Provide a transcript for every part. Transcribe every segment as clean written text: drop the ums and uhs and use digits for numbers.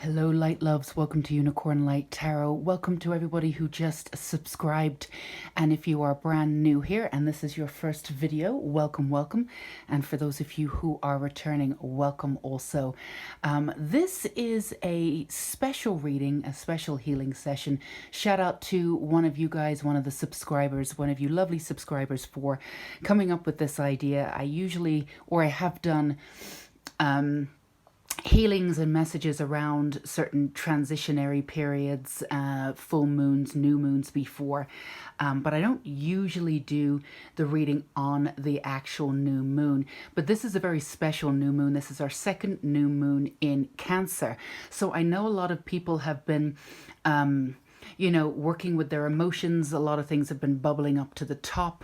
Hello, light loves. Welcome to Unicorn Light Tarot. Welcome to everybody who just subscribed. And if you are brand new here and this is your first video, welcome, welcome. And for those of you who are returning, welcome also. This is a special reading, a special healing session. Shout out to one of you guys, one of the subscribers, one of you lovely subscribers for coming up with this idea. I have done healings and messages around certain transitionary periods, full moons, new moons before, but I don't usually do the reading on the actual new moon. But this is a very special new moon. This is our second new moon in Cancer. So I know a lot of people have been working with their emotions. A lot of things have been bubbling up to the top.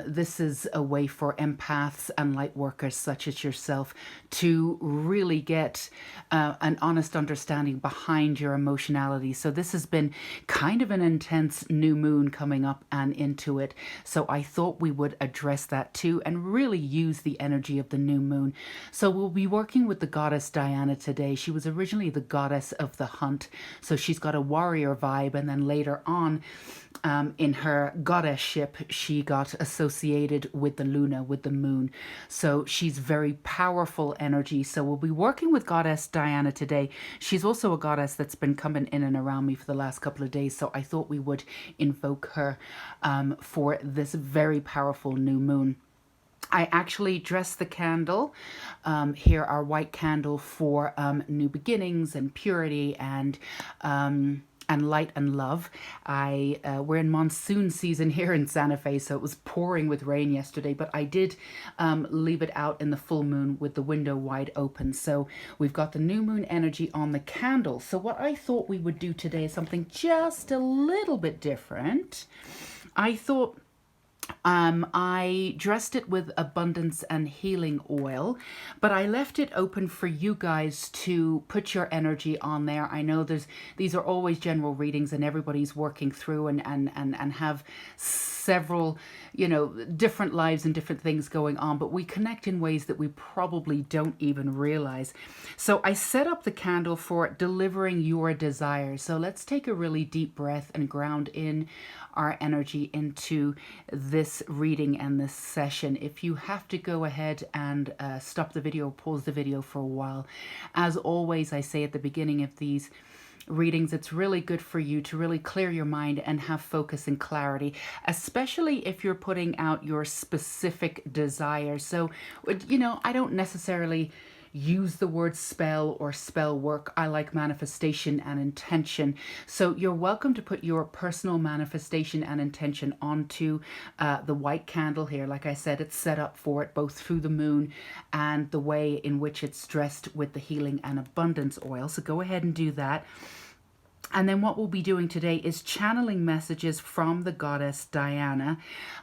This is a way for empaths and light workers such as yourself to really get an honest understanding behind your emotionality. So this has been kind of an intense new moon coming up and into it. So I thought we would address that too and really use the energy of the new moon. So we'll be working with the goddess Diana today. She was originally the goddess of the hunt. So she's got a warrior vibe, and then later on in her goddess ship she got associated with the Luna, with the moon. So she's very powerful energy. So we'll be working with goddess Diana today. She's also a goddess that's been coming in and around me for the last couple of days, so I thought we would invoke her for this very powerful new moon. I actually dressed the candle, here our white candle, for new beginnings and purity and light and love. We're in monsoon season here in Santa Fe, so it was pouring with rain yesterday, but I did leave it out in the full moon with the window wide open. So we've got the new moon energy on the candle. So what I thought we would do today is something just a little bit different. I thought I dressed it with abundance and healing oil, but I left it open for you guys to put your energy on there. I know these are always general readings and everybody's working through and have several, different lives and different things going on, but we connect in ways that we probably don't even realize. So I set up the candle for delivering your desires. So let's take a really deep breath and ground in our energy into this reading and this session. If you have to go ahead and stop the video, pause the video for a while. As always, I say at the beginning of these readings, it's really good for you to really clear your mind and have focus and clarity, especially if you're putting out your specific desires. So, I don't necessarily use the word spell or spell work. I like manifestation and intention. So you're welcome to put your personal manifestation and intention onto the white candle here. Like I said, it's set up for it both through the moon and the way in which it's dressed with the healing and abundance oil. So go ahead and do that. And then what we'll be doing today is channeling messages from the goddess Diana.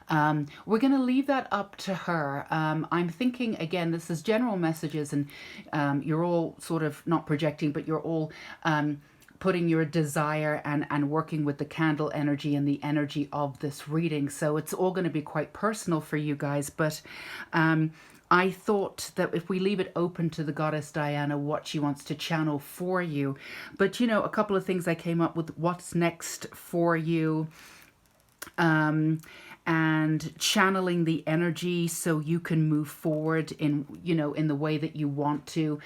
We're going to leave that up to her. I'm thinking, again, this is general messages, and you're all sort of not projecting, but you're all putting your desire and working with the candle energy and the energy of this reading. So it's all going to be quite personal for you guys, but I thought that if we leave it open to the goddess Diana, what she wants to channel for you. But, a couple of things I came up with, what's next for you, and channeling the energy so you can move forward in, in the way that you want to.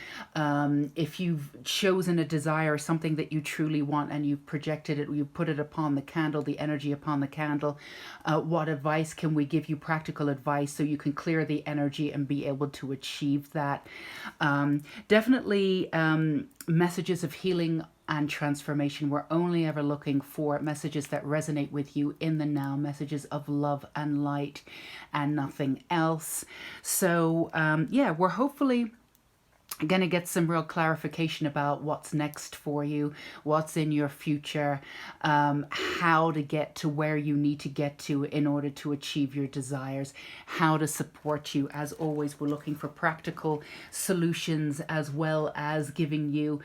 If you've chosen a desire, something that you truly want, and you've projected it, you put it upon the candle, the energy upon the candle, what advice can we give you, practical advice, so you can clear the energy and be able to achieve that. Definitely messages of healing and transformation. We're only ever looking for messages that resonate with you in the now, messages of love and light and nothing else. So we're hopefully going to get some real clarification about what's next for you, what's in your future, how to get to where you need to get to in order to achieve your desires, how to support you. As always, we're looking for practical solutions as well as giving you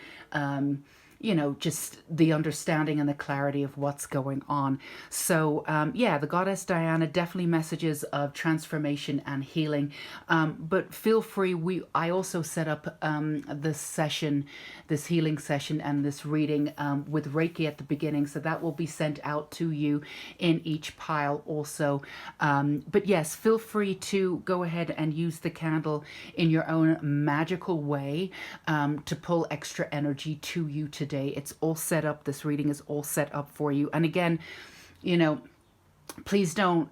you know, just the understanding and the clarity of what's going on. So yeah, the Goddess Diana, definitely messages of transformation and healing. But feel free, I also set up this session, this healing session and this reading with Reiki at the beginning, so that will be sent out to you in each pile also. But yes, feel free to go ahead and use the candle in your own magical way to pull extra energy to you today. It's all set up. This reading is all set up for you. And again, you know, please don't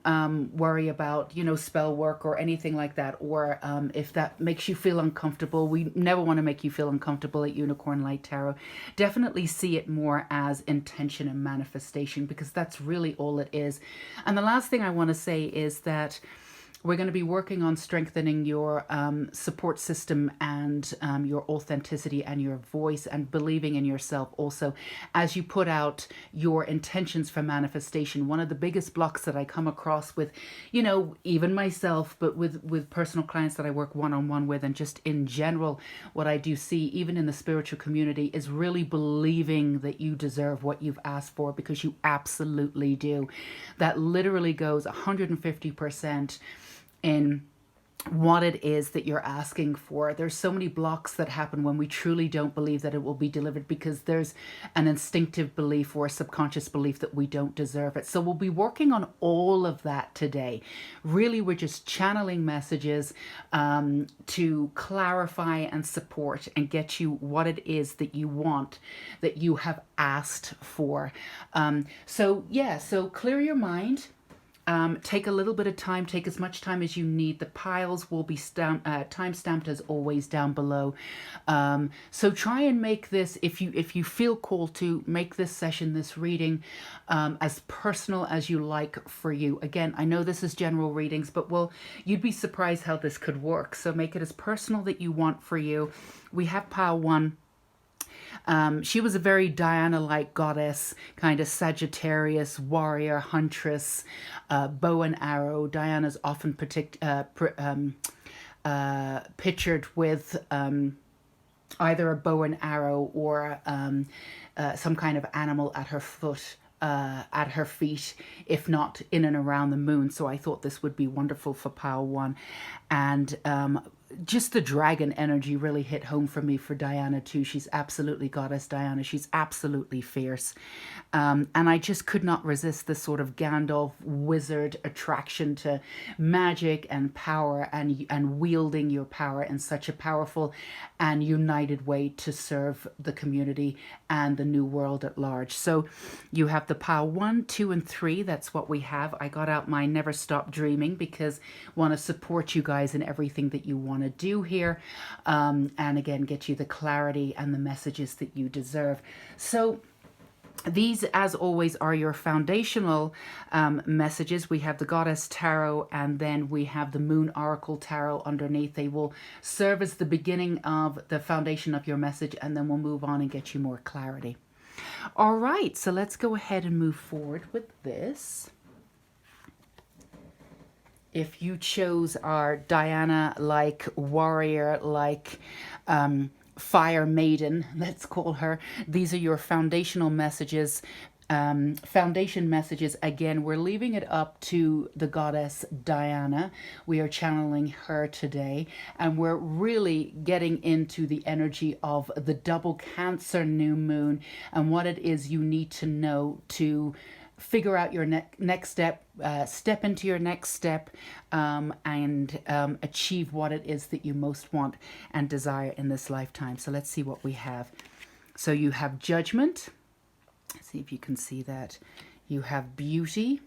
worry about, you know, spell work or anything like that, or if that makes you feel uncomfortable. We never want to make you feel uncomfortable at Unicorn Light Tarot. Definitely see it more as intention and manifestation, because that's really all it is. And the last thing I want to say is that we're going to be working on strengthening your support system and your authenticity and your voice and believing in yourself also as you put out your intentions for manifestation. One of the biggest blocks that I come across with, you know, even myself, but with personal clients that I work one-on-one with, and just in general, what I do see, even in the spiritual community, is really believing that you deserve what you've asked for, because you absolutely do. That literally goes 150% in what it is that you're asking for. There's so many blocks that happen when we truly don't believe that it will be delivered, because there's an instinctive belief or a subconscious belief that we don't deserve it. So we'll be working on all of that today. Really, we're just channeling messages to clarify and support and get you what it is that you want, that you have asked for. So yeah, so clear your mind. Take a little bit of time, take as much time as you need. The piles will be time stamped as always down below. So try and make this, if you feel called to, make this session, this reading, as personal as you like for you. Again, I know this is general readings, but well, you'd be surprised how this could work. So make it as personal that you want for you. We have pile 1. She was a very Diana-like goddess, kind of Sagittarius, warrior, huntress, bow and arrow. Diana's often pictured with either a bow and arrow or some kind of animal at her foot. At her feet, if not in and around the moon. So I thought this would be wonderful for pile 1. And just the dragon energy really hit home for me for Diana too. She's absolutely Goddess Diana. She's absolutely fierce. And I just could not resist this sort of Gandalf wizard attraction to magic and power, and wielding your power in such a powerful and united way to serve the community and the new world at large. So you have the pile 1, 2, and 3. That's what we have. I got out my Never Stop Dreaming because I want to support you guys in everything that you want to do here, and again get you the clarity and the messages that you deserve. So these, as always, are your foundational messages. We have the Goddess Tarot, and then we have the Moon Oracle Tarot underneath. They will serve as the beginning of the foundation of your message, and then we'll move on and get you more clarity. All right, so let's go ahead and move forward with this. If you chose our Diana-like, warrior-like, fire maiden, let's call her, these are your foundational messages. Foundation messages. Again, we're leaving it up to the Goddess Diana. We are channeling her today, and we're really getting into the energy of the double Cancer new moon and what it is you need to know to figure out your next step, step into your next step, and achieve what it is that you most want and desire in this lifetime. So let's see what we have. So you have Judgment. Let's see if you can see that. You have Beauty,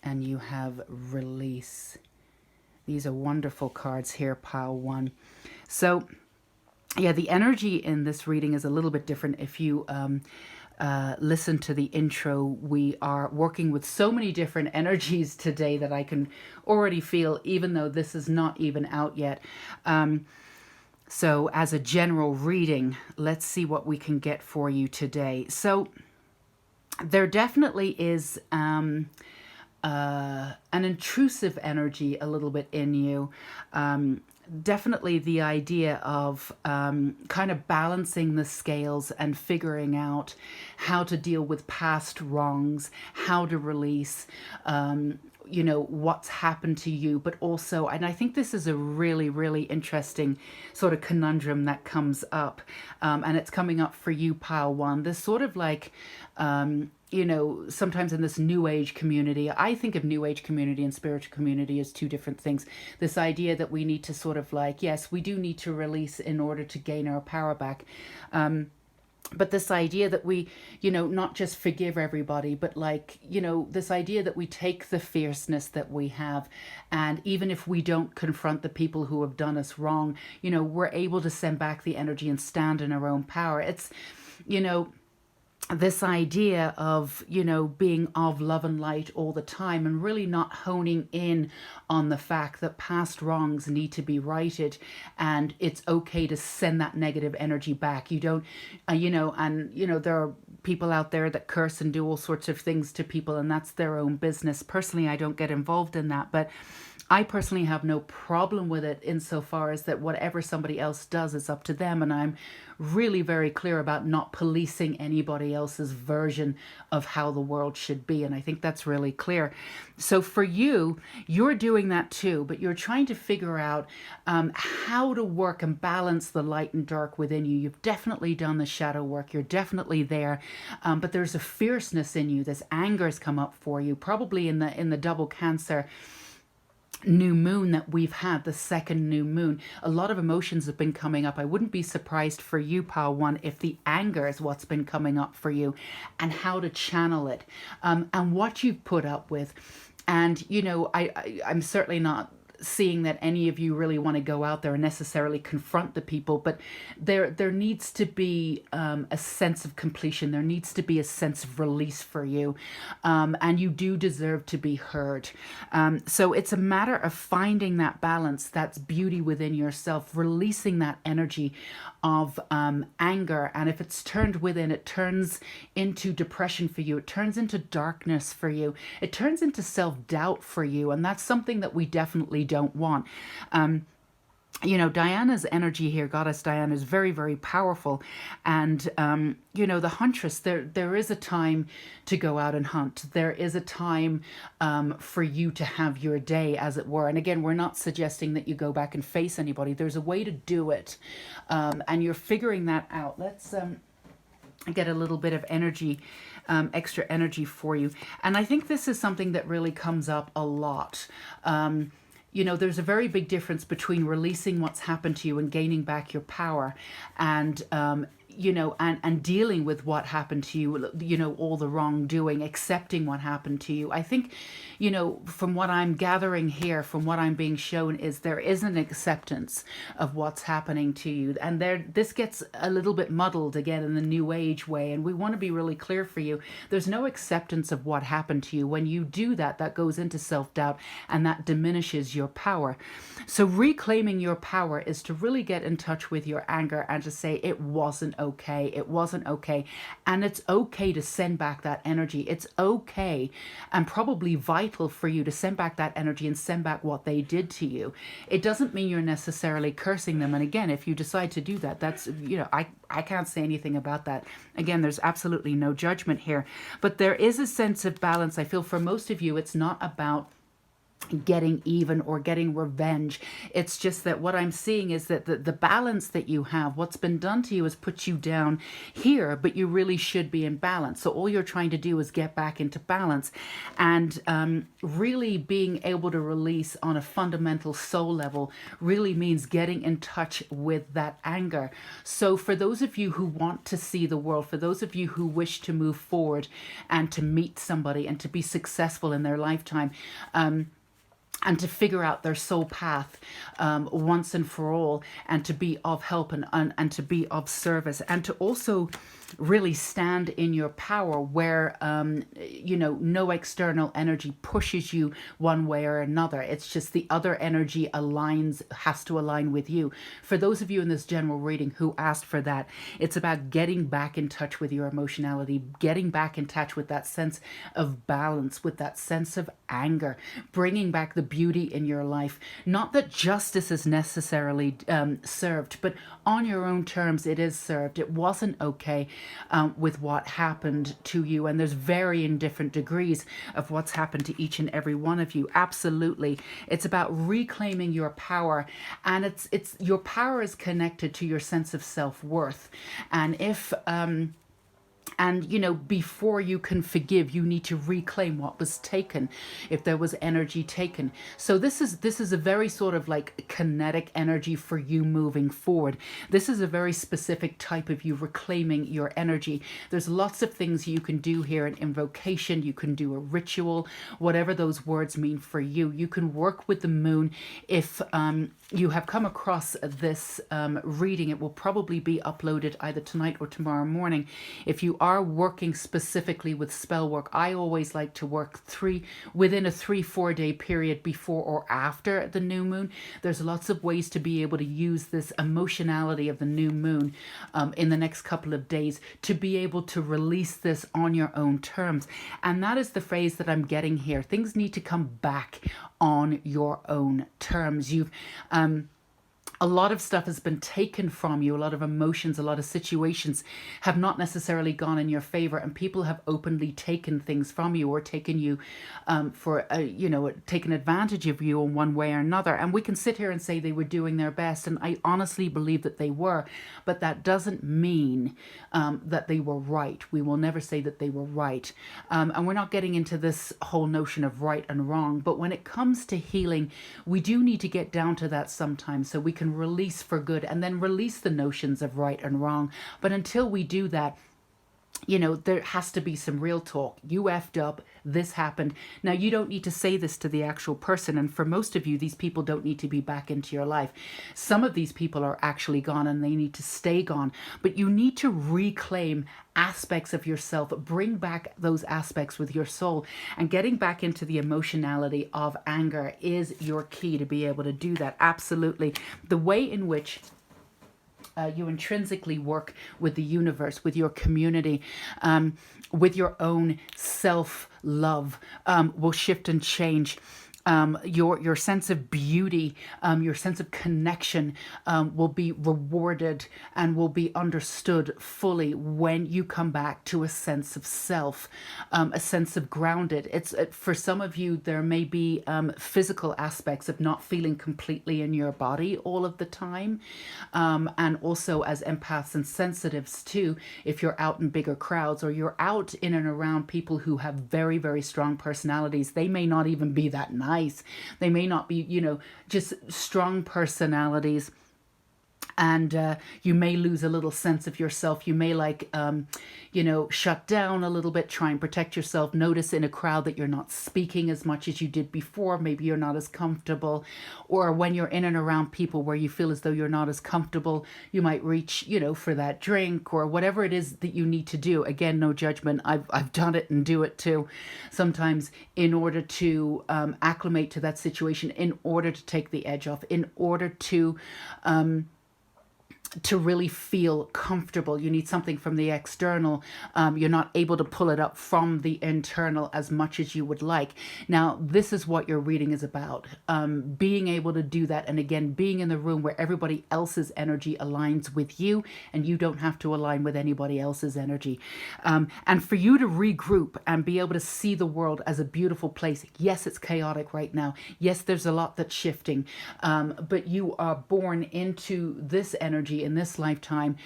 and you have Release. These are wonderful cards here, pile 1. So yeah, the energy in this reading is a little bit different. If you listen to the intro, we are working with so many different energies today that I can already feel, even though this is not even out yet. So as a general reading, let's see what we can get for you today. So there definitely is an intrusive energy a little bit in you. definitely the idea of kind of balancing the scales and figuring out how to deal with past wrongs, how to release, what's happened to you, but also, and I think this is a really, really interesting sort of conundrum that comes up, and it's coming up for you, pile one. This sort of like, sometimes in this new age community, I think of new age community and spiritual community as two different things. This idea that we need to sort of like, yes, we do need to release in order to gain our power back. But this idea that we, not just forgive everybody, but like, this idea that we take the fierceness that we have, and even if we don't confront the people who have done us wrong, we're able to send back the energy and stand in our own power. It's, this idea of, being of love and light all the time, and really not honing in on the fact that past wrongs need to be righted, and it's okay to send that negative energy back. You don't, there are people out there that curse and do all sorts of things to people, and that's their own business. Personally, I don't get involved in that, but I personally have no problem with it insofar as that whatever somebody else does is up to them. And I'm really very clear about not policing anybody else's version of how the world should be. And I think that's really clear. So for you, you're doing that too, but you're trying to figure out how to work and balance the light and dark within you. You've definitely done the shadow work. You're definitely there. But there's a fierceness in you. This anger has come up for you, probably in the double Cancer new moon that we've had, the second new moon. A lot of emotions have been coming up. I wouldn't be surprised for you, pile one, if the anger is what's been coming up for you, and how to channel it, and what you've put up with. And I'm certainly not seeing that any of you really want to go out there and necessarily confront the people, but there needs to be a sense of completion. There needs to be a sense of release for you, and you do deserve to be heard. So it's a matter of finding that balance, that's beauty within yourself, releasing that energy of anger. And if it's turned within, it turns into depression for you. It turns into darkness for you. It turns into self-doubt for you. And that's something that we definitely don't want. Diana's energy here, Goddess Diana, is very, very powerful. And, the huntress, there is a time to go out and hunt. There is a time for you to have your day, as it were. And again, we're not suggesting that you go back and face anybody. There's a way to do it. And you're figuring that out. Let's get a little bit of energy, extra energy for you. And I think this is something that really comes up a lot. There's a very big difference between releasing what's happened to you and gaining back your power, and and dealing with what happened to you, all the wrongdoing, accepting what happened to you. I think, from what I'm gathering here, from what I'm being shown, is there is an acceptance of what's happening to you. And this gets a little bit muddled again in the new age way. And we want to be really clear for you. There's no acceptance of what happened to you. When you do that, that goes into self-doubt, and that diminishes your power. So reclaiming your power is to really get in touch with your anger and to say, it wasn't okay. It wasn't okay. And it's okay to send back that energy. It's okay and probably vital for you to send back that energy and send back what they did to you. It doesn't mean you're necessarily cursing them. And again, if you decide to do that, that's, I can't say anything about that. Again, there's absolutely no judgment here. But there is a sense of balance. I feel for most of you, it's not about getting even or getting revenge. It's just that what I'm seeing is that the balance that you have, what's been done to you has put you down here, but you really should be in balance. So all you're trying to do is get back into balance, and really being able to release on a fundamental soul level really means getting in touch with that anger. So for those of you who want to see the world, for those of you who wish to move forward and to meet somebody and to be successful in their lifetime, and to figure out their soul path once and for all, and to be of help and to be of service, and to also really stand in your power where, no external energy pushes you one way or another. It's just the other energy has to align with you. For those of you in this general reading who asked for that, it's about getting back in touch with your emotionality, getting back in touch with that sense of balance, with that sense of anger, bringing back the beauty in your life. Not that justice is necessarily served, but on your own terms it is served. It wasn't okay with what happened to you, and there's varying different degrees of what's happened to each and every one of you. Absolutely. It's about reclaiming your power, and it's your power is connected to your sense of self-worth. And if and, you know, before you can forgive, you need to reclaim what was taken, if there was energy taken. So this is a very sort of like kinetic energy for you moving forward. This is a very specific type of you reclaiming your energy. There's lots of things you can do here, an invocation, you can do a ritual, whatever those words mean for you. You can work with the moon. If you have come across this reading, it will probably be uploaded either tonight or tomorrow morning. If you are working specifically with spell work, I always like to work within a 3-4 day period before or after the new moon. There's lots of ways to be able to use this emotionality of the new moon in the next couple of days to be able to release this on your own terms. And that is the phrase that I'm getting here. Things need to come back on your own terms. You've a lot of stuff has been taken from you. A lot of emotions, a lot of situations have not necessarily gone in your favor, and people have openly taken things from you or taken you taken advantage of you in one way or another. And we can sit here and say they were doing their best, and I honestly believe that they were, but that doesn't mean that they were right. We will never say that they were right. And we're not getting into this whole notion of right and wrong, but when it comes to healing, we do need to get down to that sometimes so we can release for good and then release the notions of right and wrong. But until we do that, you know, there has to be some real talk. You effed up. This happened. Now, you don't need to say this to the actual person. And for most of you, these people don't need to be back into your life. Some of these people are actually gone and they need to stay gone. But you need to reclaim aspects of yourself. Bring back those aspects with your soul. And getting back into the emotionality of anger is your key to be able to do that. Absolutely. The way in which you intrinsically work with the universe, with your community, with your own self-love will shift and change. Your sense of beauty, your sense of connection will be rewarded and will be understood fully when you come back to a sense of self, a sense of grounded. For some of you, there may be physical aspects of not feeling completely in your body all of the time. And also as empaths and sensitives too, if you're out in bigger crowds or you're out in and around people who have very, very strong personalities, they may not even be that nice. They may not be, just strong personalities. And you may lose a little sense of yourself. You may shut down a little bit, try and protect yourself. Notice in a crowd that you're not speaking as much as you did before. Maybe you're not as comfortable. Or when you're in and around people where you feel as though you're not as comfortable, you might reach, for that drink or whatever it is that you need to do. Again, no judgment. I've done it and do it too. Sometimes in order to acclimate to that situation, in order to take the edge off, in order to really feel comfortable. You need something from the external. You're not able to pull it up from the internal as much as you would like. Now, this is what your reading is about. Being able to do that. And again, being in the room where everybody else's energy aligns with you and you don't have to align with anybody else's energy. And for you to regroup and be able to see the world as a beautiful place. Yes, it's chaotic right now. Yes, there's a lot that's shifting. But you are born into this energy in this lifetime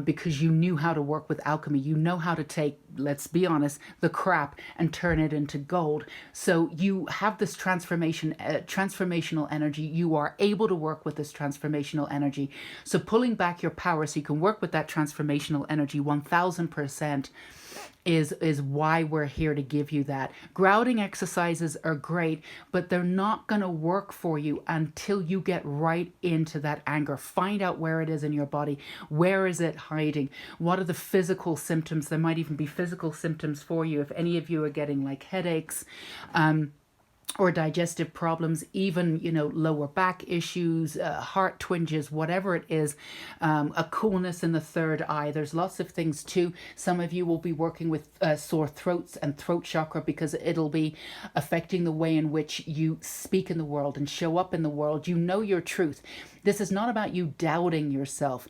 because you knew how to work with alchemy. You know how to take, let's be honest, the crap and turn it into gold. So you have this transformational energy. You are able to work with this transformational energy. So pulling back your power so you can work with that transformational energy 1000% is why we're here to give you that. Grounding exercises are great, but they're not going to work for you until you get right into that anger. Find out where it is in your body. Where is it hiding? What are the physical symptoms? There might even be physical symptoms for you. If any of you are getting like headaches, or digestive problems, even, lower back issues, heart twinges, whatever it is, a coolness in the third eye. There's lots of things too. Some of you will be working with sore throats and throat chakra, because it'll be affecting the way in which you speak in the world and show up in the world. You know your truth. This is not about you doubting yourself.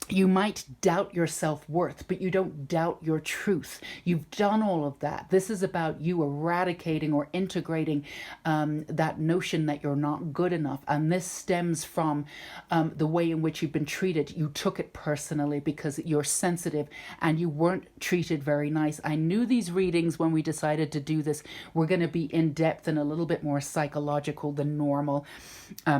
You might doubt your self-worth, but you don't doubt your truth. You've done all of that. This is about you eradicating or integrating that notion that you're not good enough. And this stems from the way in which you've been treated. You took it personally because you're sensitive and you weren't treated very nice. I knew these readings, when we decided to do this, were going to be in depth and a little bit more psychological than normal,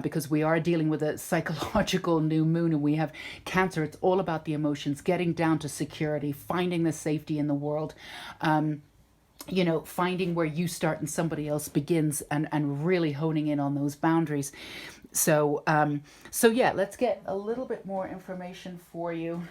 because we are dealing with a psychological new moon and we have Cancer. It's all about the emotions, getting down to security, finding the safety in the world, finding where you start and somebody else begins, and really honing in on those boundaries. So yeah, let's get a little bit more information for you.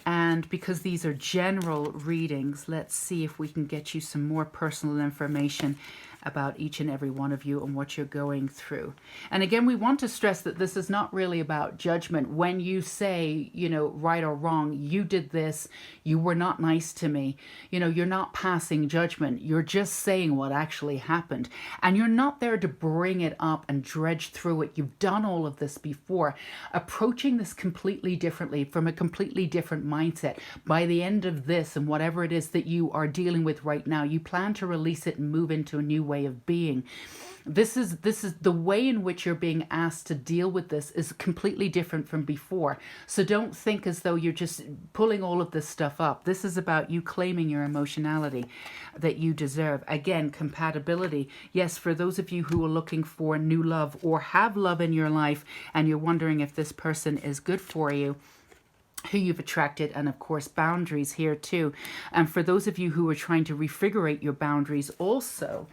And because these are general readings, let's see if we can get you some more personal information about each and every one of you and what you're going through. And again, we want to stress that this is not really about judgment. When you say, right or wrong, you did this, you were not nice to me, you're not passing judgment. You're just saying what actually happened. And you're not there to bring it up and dredge through it. You've done all of this before. Approaching this completely differently, from a completely different mindset. By the end of this, and whatever it is that you are dealing with right now, you plan to release it and move into a new way of being. This is the way in which you're being asked to deal with this is completely different from before. So don't think as though you're just pulling all of this stuff up. This is about you claiming your emotionality that you deserve. Again, compatibility. Yes, for those of you who are looking for new love or have love in your life and you're wondering if this person is good for you, who you've attracted, and of course boundaries here too. And for those of you who are trying to refigurate your boundaries also,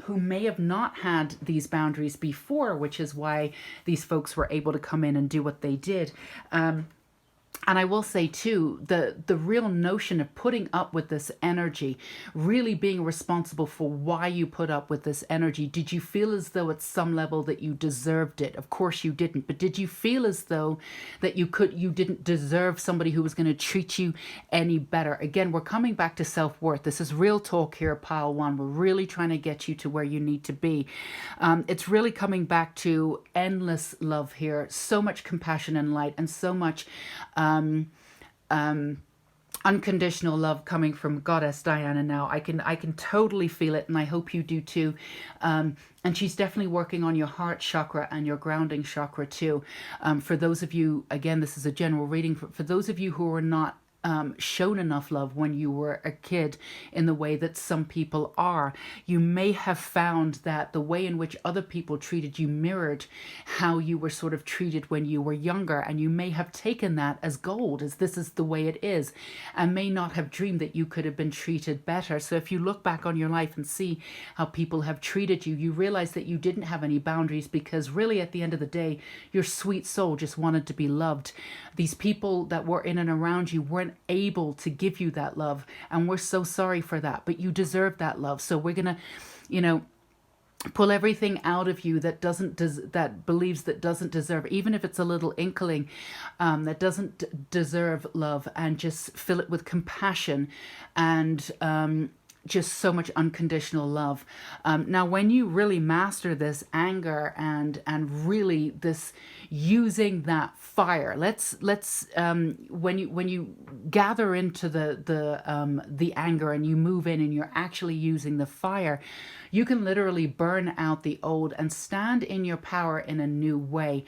who may have not had these boundaries before, which is why these folks were able to come in and do what they did. And I will say too, the real notion of putting up with this energy, really being responsible for why you put up with this energy. Did you feel as though at some level that you deserved it? Of course you didn't. But did you feel as though that you didn't deserve somebody who was going to treat you any better? Again, we're coming back to self-worth. This is real talk here, pile one. We're really trying to get you to where you need to be. It's really coming back to endless love here. So much compassion and light, and so much unconditional love coming from Goddess Diana now. I can totally feel it, and I hope you do too. And she's definitely working on your heart chakra and your grounding chakra too. For those of you, again, this is a general reading, for those of you who are not shown enough love when you were a kid in the way that some people are, you may have found that the way in which other people treated you mirrored how you were sort of treated when you were younger, and you may have taken that as gold, as this is the way it is, and may not have dreamed that you could have been treated better. So if you look back on your life and see how people have treated you, you realize that you didn't have any boundaries, because really at the end of the day, your sweet soul just wanted to be loved. These people that were in and around you weren't able to give you that love, and we're so sorry for that, but you deserve that love. So we're gonna pull everything out of you that believes that doesn't deserve, even if it's a little inkling that doesn't deserve love, and just fill it with compassion and just so much unconditional love. Now, when you really master this anger and really this using that fire, let's when you gather into the anger and you move in and you're actually using the fire, you can literally burn out the old and stand in your power in a new way.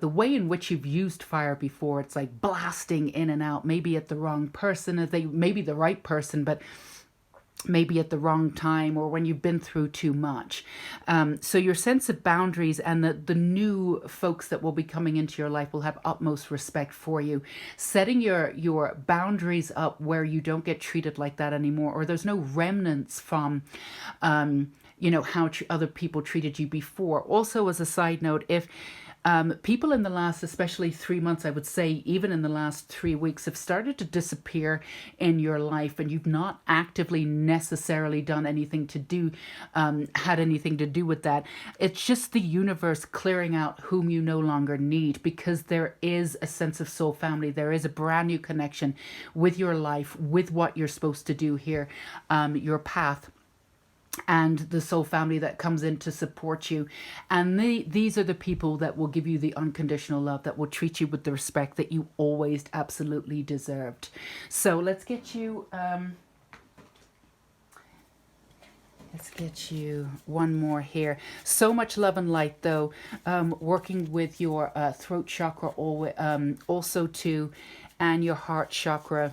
The way in which you've used fire before, it's like blasting in and out, maybe at the wrong person, maybe the right person, but maybe at the wrong time, or when you've been through too much. So your sense of boundaries and the new folks that will be coming into your life will have utmost respect for you. Setting your boundaries up where you don't get treated like that anymore, or there's no remnants from how other people treated you before. Also, as a side note, if People in the last, especially 3 months, I would say, even in the last 3 weeks, have started to disappear in your life, and you've not actively necessarily done anything to do, had anything to do with that. It's just the universe clearing out whom you no longer need, because there is a sense of soul family. There is a brand new connection with your life, with what you're supposed to do here, your path, and the soul family that comes in to support you. And these are the people that will give you the unconditional love, that will treat you with the respect that you always absolutely deserved. So let's get you one more here. So much love and light, though, working with your throat chakra, also too, and your heart chakra.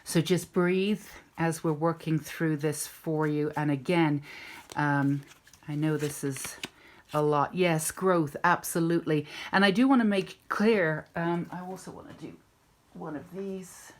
So just breathe as we're working through this for you. And again, I know this is a lot. Yes, growth, absolutely. And I do want to make clear, I also want to do one of these.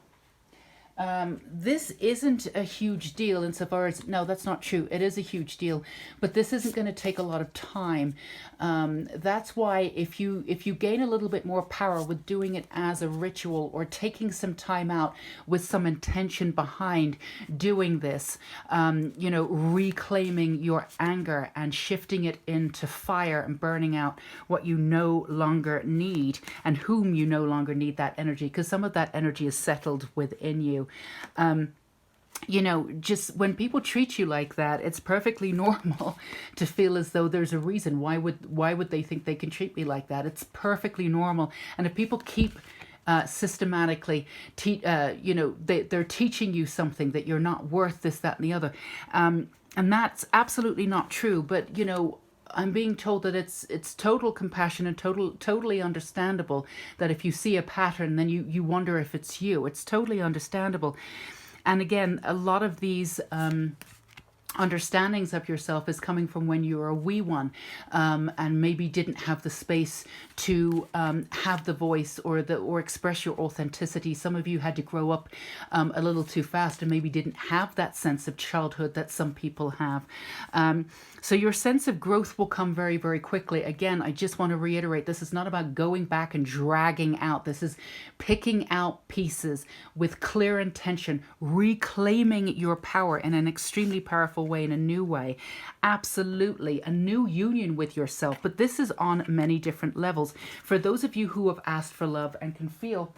This isn't a huge deal insofar as, no, that's not true. It is a huge deal, but this isn't going to take a lot of time. That's why if you gain a little bit more power with doing it as a ritual, or taking some time out with some intention behind doing this, reclaiming your anger and shifting it into fire and burning out what you no longer need and whom you no longer need that energy, because some of that energy is settled within you. Just when people treat you like that, it's perfectly normal to feel as though there's a reason. Why would they think they can treat me like that? It's perfectly normal. And if people keep systematically, they're teaching you something, that you're not worth this, that, and the other. And that's absolutely not true. But, I'm being told that it's total compassion and totally understandable that if you see a pattern, then you wonder if it's you. It's totally understandable. And again, a lot of these understandings of yourself is coming from when you were a wee one, and maybe didn't have the space to have the voice or express your authenticity. Some of you had to grow up a little too fast and maybe didn't have that sense of childhood that some people have. So your sense of growth will come very, very quickly. Again, I just want to reiterate, this is not about going back and dragging out. This is picking out pieces with clear intention, reclaiming your power in an extremely powerful way, in a new way. Absolutely, a new union with yourself. But this is on many different levels. For those of you who have asked for love and can feel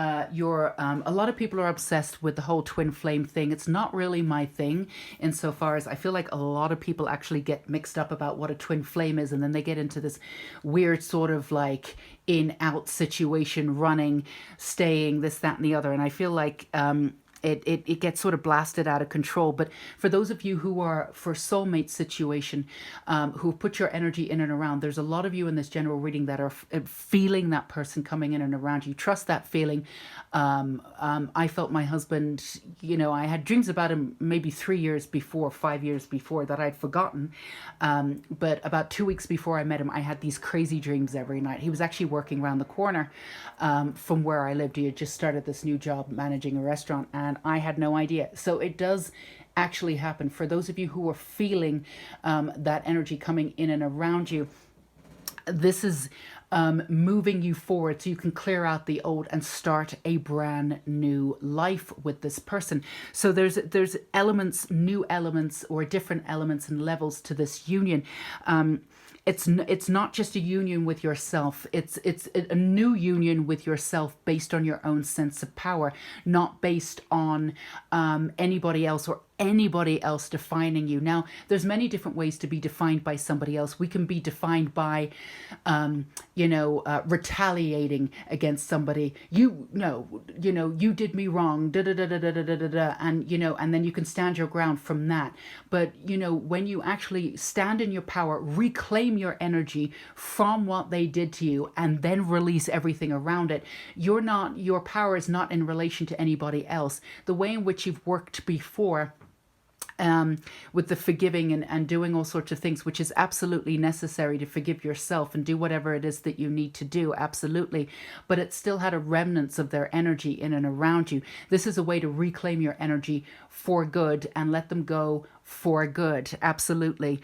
a lot of people are obsessed with the whole twin flame thing. It's not really my thing, insofar as I feel like a lot of people actually get mixed up about what a twin flame is, and then they get into this weird sort of like in-out situation, running, staying, this, that, and the other. And I feel like it gets sort of blasted out of control. But for those of you who are for soulmate situation, who put your energy in and around, there's a lot of you in this general reading that are feeling that person coming in and around you. Trust that feeling. I felt my husband, I had dreams about him maybe 3 years before, 5 years before, that I'd forgotten. But about 2 weeks before I met him, I had these crazy dreams every night. He was actually working around the corner from where I lived. He had just started this new job managing a restaurant, and I had no idea. So it does actually happen. For those of you who are feeling that energy coming in and around you, this is moving you forward so you can clear out the old and start a brand new life with this person. So there's elements, new elements, or different elements and levels to this union. It's not just a union with yourself. It's a new union with yourself based on your own sense of power, not based on anybody else or anybody else defining you. Now, there's many different ways to be defined by somebody else. We can be defined by, retaliating against somebody. You did me wrong, da da da da da da da da, and then you can stand your ground from that. But when you actually stand in your power, reclaim your energy from what they did to you, and then release everything around it, your power is not in relation to anybody else. The way in which you've worked before, with the forgiving and doing all sorts of things, which is absolutely necessary to forgive yourself and do whatever it is that you need to do, absolutely. But it still had a remnants of their energy in and around you. This is a way to reclaim your energy for good and let them go for good, absolutely.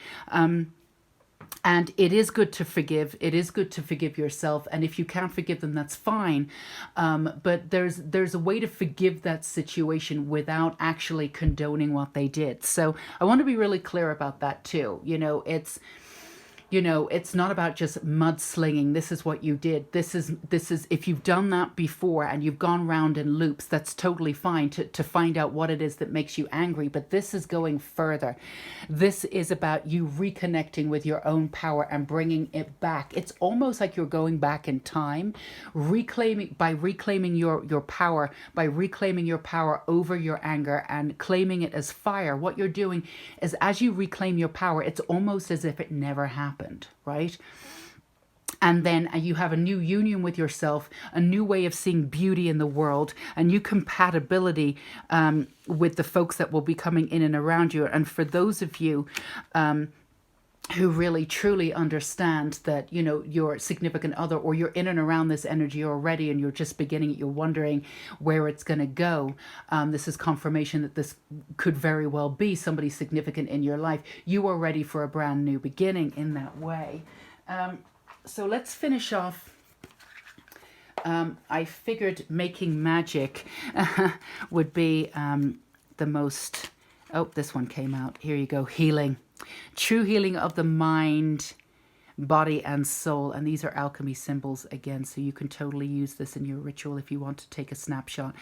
And it is good to forgive. It is good to forgive yourself. And if you can't forgive them, that's fine. But there's a way to forgive that situation without actually condoning what they did. So I want to be really clear about that too. It's not about just mudslinging. This is what you did. This is if you've done that before and you've gone round in loops, that's totally fine to find out what it is that makes you angry. But this is going further. This is about you reconnecting with your own power and bringing it back. It's almost like you're going back in time, reclaiming your power, by reclaiming your power over your anger and claiming it as fire. What you're doing is, as you reclaim your power, it's almost as if it never happened, right? And then you have a new union with yourself, a new way of seeing beauty in the world, a new compatibility with the folks that will be coming in and around you. And for those of you who really truly understand that, your significant other, or you're in and around this energy already and you're just beginning it, you're wondering where it's going to go. This is confirmation that this could very well be somebody significant in your life. You are ready for a brand new beginning in that way. So let's finish off. I figured making magic would be the most... Oh, this one came out. Here you go. Healing. True healing of the mind, body and soul. And these are alchemy symbols again. So you can totally use this in your ritual if you want to take a snapshot.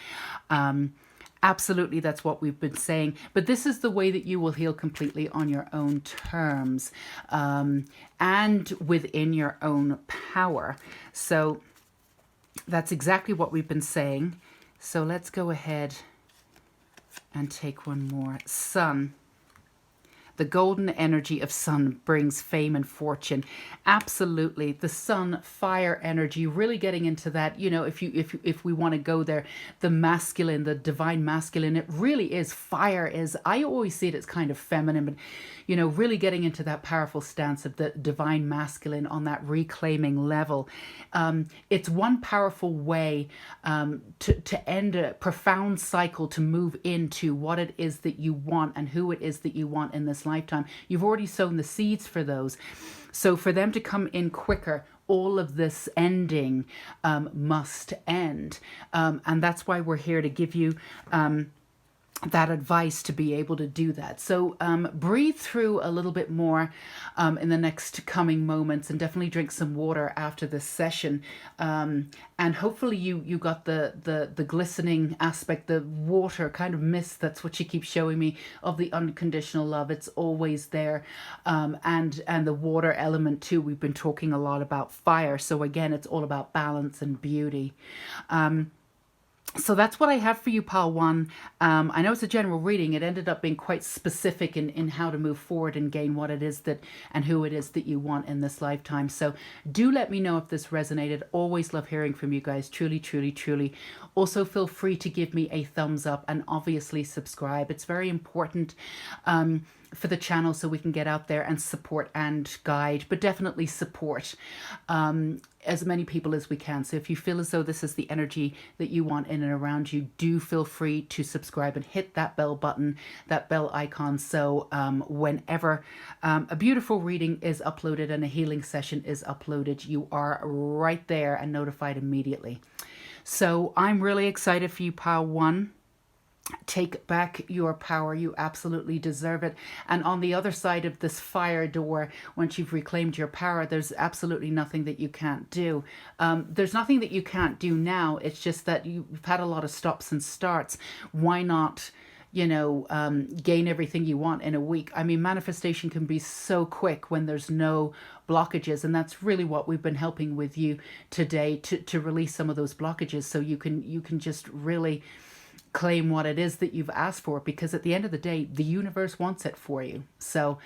Absolutely, that's what we've been saying. But this is the way that you will heal completely on your own terms and within your own power. So that's exactly what we've been saying. So let's go ahead and take one more. Sun. The golden energy of sun brings fame and fortune. Absolutely. The sun, fire energy, really getting into that, if we want to go there, the masculine, the divine masculine, it really is. Fire is, I always see it as kind of feminine, but, really getting into that powerful stance of the divine masculine on that reclaiming level. It's one powerful way to end a profound cycle, to move into what it is that you want and who it is that you want in this lifetime. You've already sown the seeds for those. So for them to come in quicker, all of this ending must end. And that's why we're here to give you that advice to be able to do that. So breathe through a little bit more in the next coming moments, and definitely drink some water after this session. And hopefully you got the glistening aspect, the water kind of mist. That's what she keeps showing me, of the unconditional love. It's always there. And the water element too. We've been talking a lot about fire. So again, it's all about balance and beauty. So that's what I have for you, Pile 1. I know it's a general reading. It ended up being quite specific in how to move forward and gain what it is that and who it is that you want in this lifetime. So do let me know if this resonated. Always love hearing from you guys. Truly, truly, truly. Also feel free to give me a thumbs up and obviously subscribe. It's very important for the channel so we can get out there and support and guide, but definitely support as many people as we can. So if you feel as though this is the energy that you want in and around you, do feel free to subscribe and hit that bell button, that bell icon. So whenever a beautiful reading is uploaded and a healing session is uploaded, you are right there and notified immediately. So I'm really excited for you, Pile 1. Take back your power. You absolutely deserve it. And on the other side of this fire door, once you've reclaimed your power, there's absolutely nothing that you can't do. There's nothing that you can't do now. It's just that you've had a lot of stops and starts. Why not, gain everything you want in a week? I mean, manifestation can be so quick when there's no blockages. And that's really what we've been helping with you today, to release some of those blockages, so you can just really claim what it is that you've asked for, because at the end of the day, the universe wants it for you. So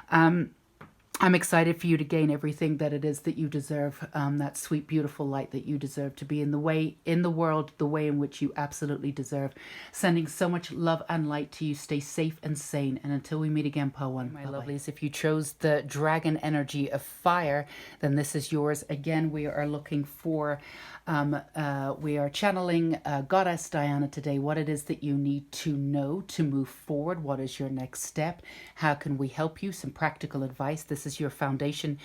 I'm excited for you to gain everything that it is that you deserve, that sweet, beautiful light that you deserve, to be in the world, the way in which you absolutely deserve. Sending so much love and light to you. Stay safe and sane. And until we meet again, Pile 1. My lovelies, if you chose the dragon energy of fire, then this is yours. Again, we are looking for, we are channeling Goddess Diana today. What it is that you need to know to move forward. What is your next step? How can we help you? Some practical advice. This is is your foundational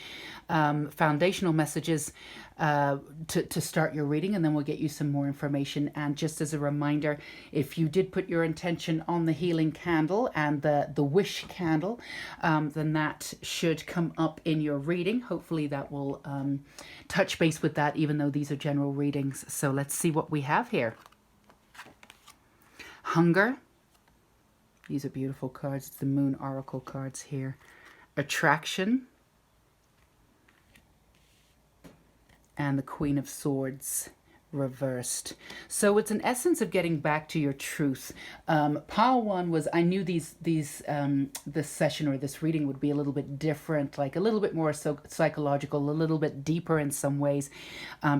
messages to start your reading, and then we'll get you some more information. And just as a reminder, if you did put your intention on the healing candle and the wish candle, then that should come up in your reading. Hopefully that will touch base with that, even though these are general readings. So let's see what we have here. Hunger. These are beautiful cards. It's the Moon Oracle cards here. Attraction. And the Queen of Swords reversed. So it's an essence of getting back to your truth. Pile one was, I knew this session or this reading would be a little bit different, like a little bit more psychological, a little bit deeper in some ways,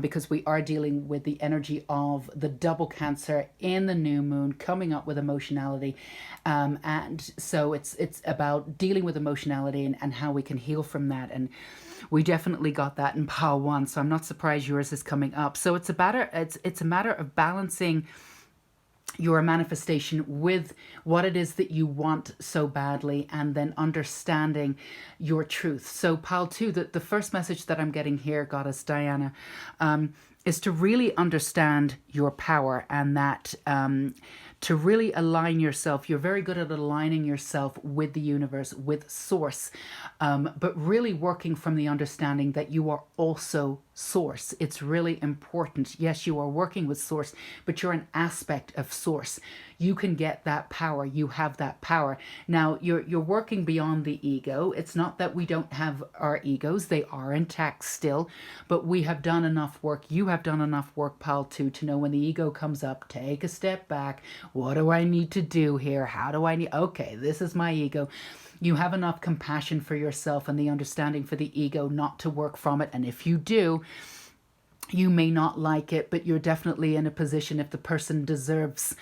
because we are dealing with the energy of the double Cancer in the new moon, coming up with emotionality. And so it's about dealing with emotionality and how we can heal from that. And we definitely got that in pile one, so I'm not surprised yours is coming up. So it's a matter of balancing your manifestation with what it is that you want so badly, and then understanding your truth. So pile two, the first message that I'm getting here, Goddess Diana, is to really understand your power, and that to really align yourself. You're very good at aligning yourself with the universe, with source, but really working from the understanding that you are also source. It's really important. Yes, you are working with source, but you're an aspect of source. You can get that power. You have that power. Now, you're working beyond the ego. It's not that we don't have our egos. They are intact still, but we have done enough work. You have done enough work, pile two, to know when the ego comes up, take a step back. What do I need to do here? How do I need... Okay, this is my ego. You have enough compassion for yourself and the understanding for the ego not to work from it. And if you do, you may not like it, but you're definitely in a position, if the person deserves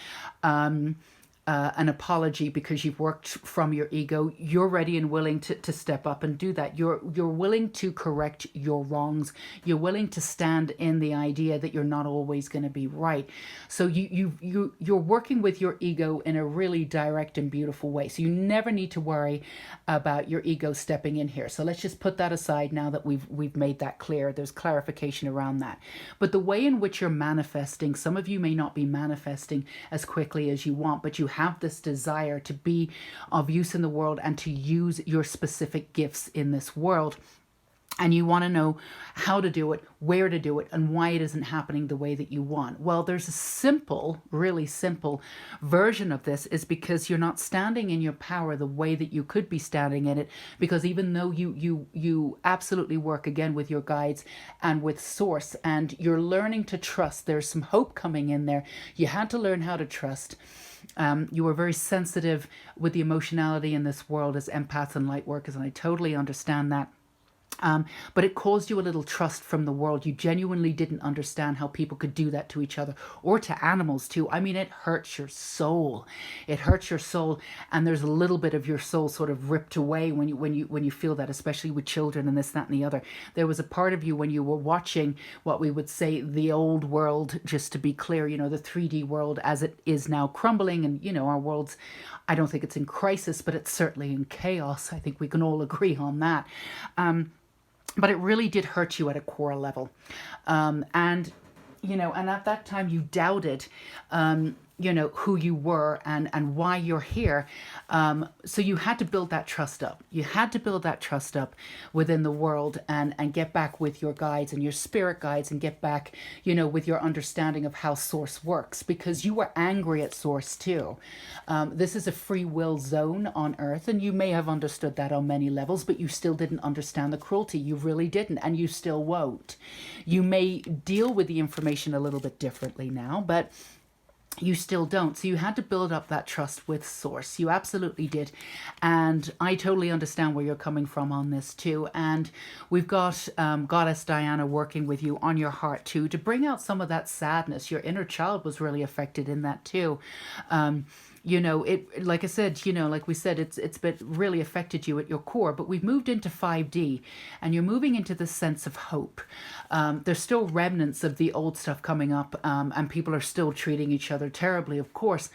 an apology because you've worked from your ego, you're ready and willing to step up and do that. You're willing to correct your wrongs. You're willing to stand in the idea that you're not always going to be right. So you're working with your ego in a really direct and beautiful way. So you never need to worry about your ego stepping in here. So let's just put that aside now that we've made that clear. There's clarification around that. But the way in which you're manifesting, some of you may not be manifesting as quickly as you want, but you have this desire to be of use in the world and to use your specific gifts in this world. And you want to know how to do it, where to do it, and why it isn't happening the way that you want. Well, there's a simple, really simple version of this, is because you're not standing in your power the way that you could be standing in it. Because even though you absolutely work again with your guides and with source, and you're learning to trust, there's some hope coming in there. You had to learn how to trust. You were very sensitive with the emotionality in this world as empaths and light workers, and I totally understand that. But it caused you a little trust from the world. You genuinely didn't understand how people could do that to each other, or to animals too. I mean, it hurts your soul. It hurts your soul, and there's a little bit of your soul sort of ripped away when you feel that, especially with children and this, that, and the other. There was a part of you when you were watching what we would say the old world, just to be clear, you know, the 3D world as it is now crumbling, and you know, our world's, I don't think it's in crisis, but it's certainly in chaos. I think we can all agree on that. But it really did hurt you at a core level. And, you know, and at that time you doubted, you know, who you were and why you're here. So you had to build that trust up. You had to build that trust up within the world and get back with your guides and your spirit guides, and get back, you know, with your understanding of how source works, because you were angry at source too. This is a free will zone on earth, and you may have understood that on many levels, but you still didn't understand the cruelty. You really didn't, and you still won't. You may deal with the information a little bit differently now, but you still don't. So you had to build up that trust with source. You absolutely did. And I totally understand where you're coming from on this too. And we've got Goddess Diana working with you on your heart too, to bring out some of that sadness. Your inner child was really affected in that too. You know, it, like I said, you know, like we said, it's been really affected you at your core, but we've moved into 5D, and you're moving into this sense of hope. There's still remnants of the old stuff coming up, and people are still treating each other terribly, of course,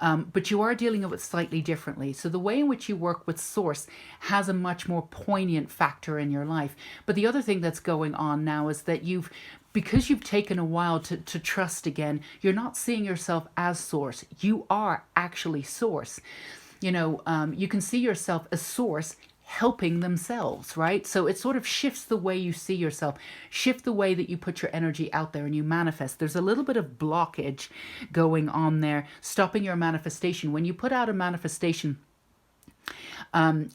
but you are dealing with it slightly differently. So the way in which you work with source has a much more poignant factor in your life. But the other thing that's going on now is that because you've taken a while to trust again, you're not seeing yourself as source. You are actually source. You know, you can see yourself as source helping themselves, right? So it sort of shifts the way you see yourself, shift the way that you put your energy out there and you manifest. There's a little bit of blockage going on there, stopping your manifestation. When you put out a manifestation,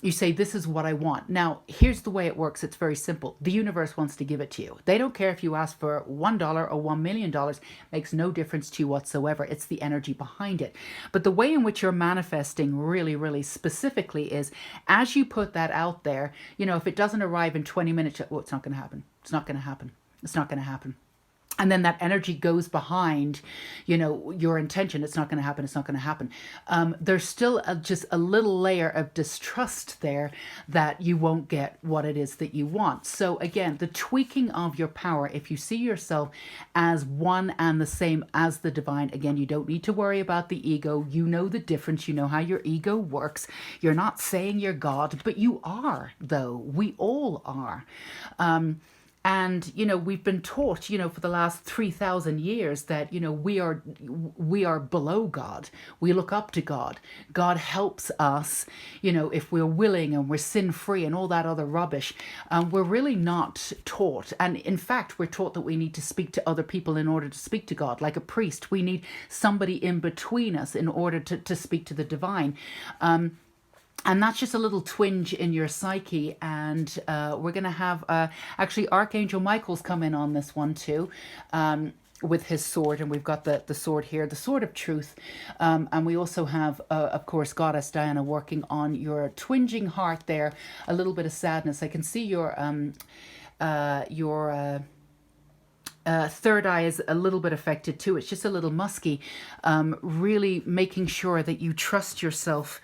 you say, this is what I want. Now, here's the way it works. It's very simple. The universe wants to give it to you. They don't care if you ask for $1 or $1 million. Makes no difference to you whatsoever. It's the energy behind it. But the way in which you're manifesting really, really specifically is, as you put that out there, you know, if it doesn't arrive in 20 minutes, well, it's not going to happen. It's not going to happen. It's not going to happen. And then that energy goes behind, you know, your intention. It's not going to happen. It's not going to happen. There's still just a little layer of distrust there that you won't get what it is that you want. So again, the tweaking of your power, if you see yourself as one and the same as the divine, again, you don't need to worry about the ego. You know the difference. You know how your ego works. You're not saying you're God, but you are, though. We all are. And, you know, we've been taught, you know, for the last 3,000 years that, you know, we are below God. We look up to God. God helps us, you know, if we're willing and we're sin-free and all that other rubbish. We're really not taught. And in fact, we're taught that we need to speak to other people in order to speak to God. Like a priest, we need somebody in between us in order to speak to the divine. And that's just a little twinge in your psyche. And we're going to have, actually, Archangel Michael's come in on this one too, with his sword. And we've got the sword here, the sword of truth. And we also have, of course, Goddess Diana working on your twinging heart there. A little bit of sadness. I can see your third eye is a little bit affected too. It's just a little musky. Really making sure that you trust yourself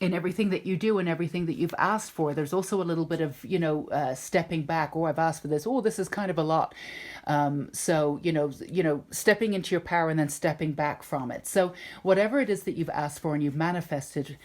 in everything that you do and everything that you've asked for. There's also a little bit of, you know, stepping back. Oh, I've asked for this. Oh, this is kind of a lot. So, you know, stepping into your power and then stepping back from it. So whatever it is that you've asked for and you've manifested,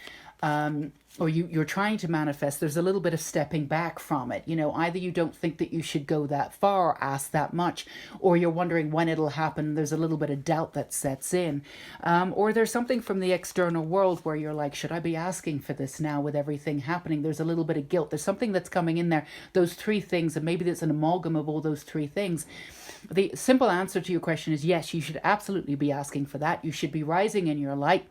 or you're trying to manifest, there's a little bit of stepping back from it. You know, either you don't think that you should go that far or ask that much, or you're wondering when it'll happen. There's a little bit of doubt that sets in. Or there's something from the external world where you're like, should I be asking for this now with everything happening? There's a little bit of guilt. There's something that's coming in there. Those three things, and maybe there's an amalgam of all those three things. The simple answer to your question is yes, you should absolutely be asking for that. You should be rising in your light.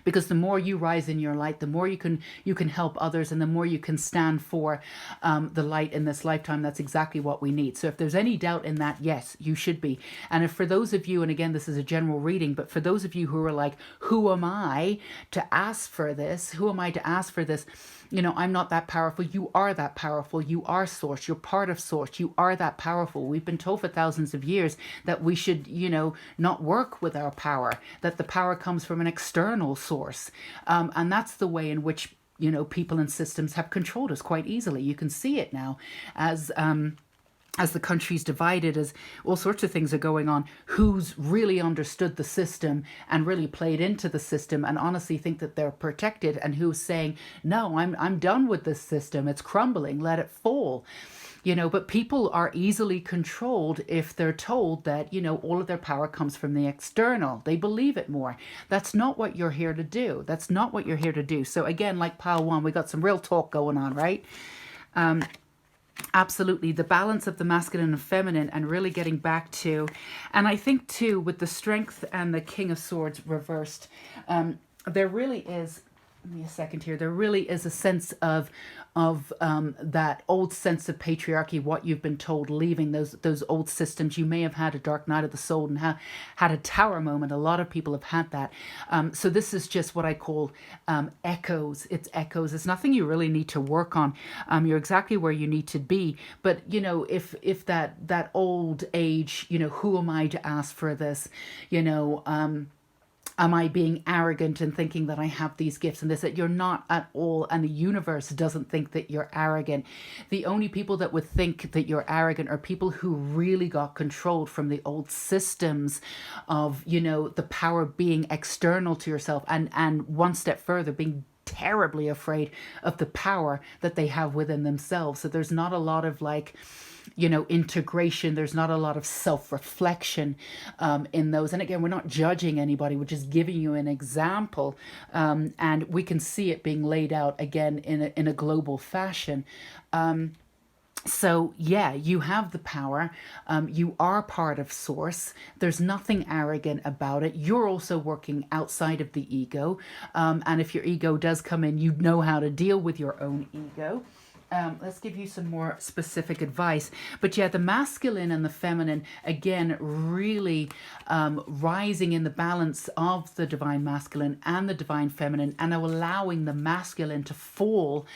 Because the more you rise in your light, the more you can help others, and the more you can stand for the light in this lifetime. That's exactly what we need. So if there's any doubt in that, yes, you should be. And if for those of you, and again, this is a general reading, but for those of you who are like, who am I to ask for this? Who am I to ask for this? You know, I'm not that powerful. You are that powerful. You are source. You're part of source. You are that powerful. We've been told for thousands of years that we should, you know, not work with our power, that the power comes from an external source. And that's the way in which, you know, people and systems have controlled us quite easily. You can see it now as the country's divided, as all sorts of things are going on, who's really understood the system and really played into the system and honestly think that they're protected, and who's saying, no, I'm done with this system. It's crumbling. Let it fall. You know, but people are easily controlled if they're told that, you know, all of their power comes from the external. They believe it more. That's not what you're here to do. That's not what you're here to do. So again, like pile one, we got some real talk going on, right? Absolutely, the balance of the masculine and feminine, and really getting back to, and I think too, with the strength and the King of Swords reversed, there really is, give me a second here, there really is a sense of that old sense of patriarchy, what you've been told, leaving those old systems. You may have had a dark night of the soul and had a tower moment. A lot of people have had that. So this is just what I call echoes. It's echoes. It's nothing you really need to work on. You're exactly where you need to be. But, you know, if that old age, you know, who am I to ask for this? You know, am I being arrogant and thinking that I have these gifts and this, that you're not at all, and the universe doesn't think that you're arrogant. The only people that would think that you're arrogant are people who really got controlled from the old systems of, you know, the power being external to yourself, and one step further, being terribly afraid of the power that they have within themselves. So there's not a lot of, like, you know, integration. There's not a lot of self-reflection in those. And again, we're not judging anybody. We're just giving you an example. And we can see it being laid out again in a global fashion. So yeah, you have the power. You are part of source. There's nothing arrogant about it. You're also working outside of the ego. And if your ego does come in, you know how to deal with your own ego. Let's give you some more specific advice. But yeah, the masculine and the feminine, again, really rising in the balance of the divine masculine and the divine feminine, and allowing the masculine to fall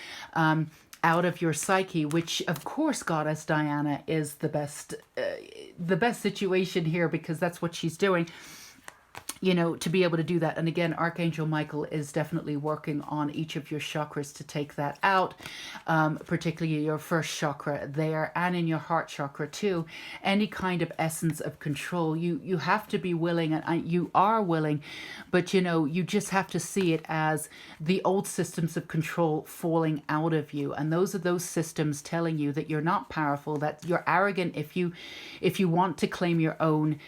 out of your psyche, which of course Goddess Diana is the best situation here, because that's what she's doing, you know, to be able to do that. And again, Archangel Michael is definitely working on each of your chakras to take that out, particularly your first chakra there, and in your heart chakra too. Any kind of essence of control, you have to be willing, and you are willing, but you know, you just have to see it as the old systems of control falling out of you. And those are those systems telling you that you're not powerful, that you're arrogant if you want to claim your own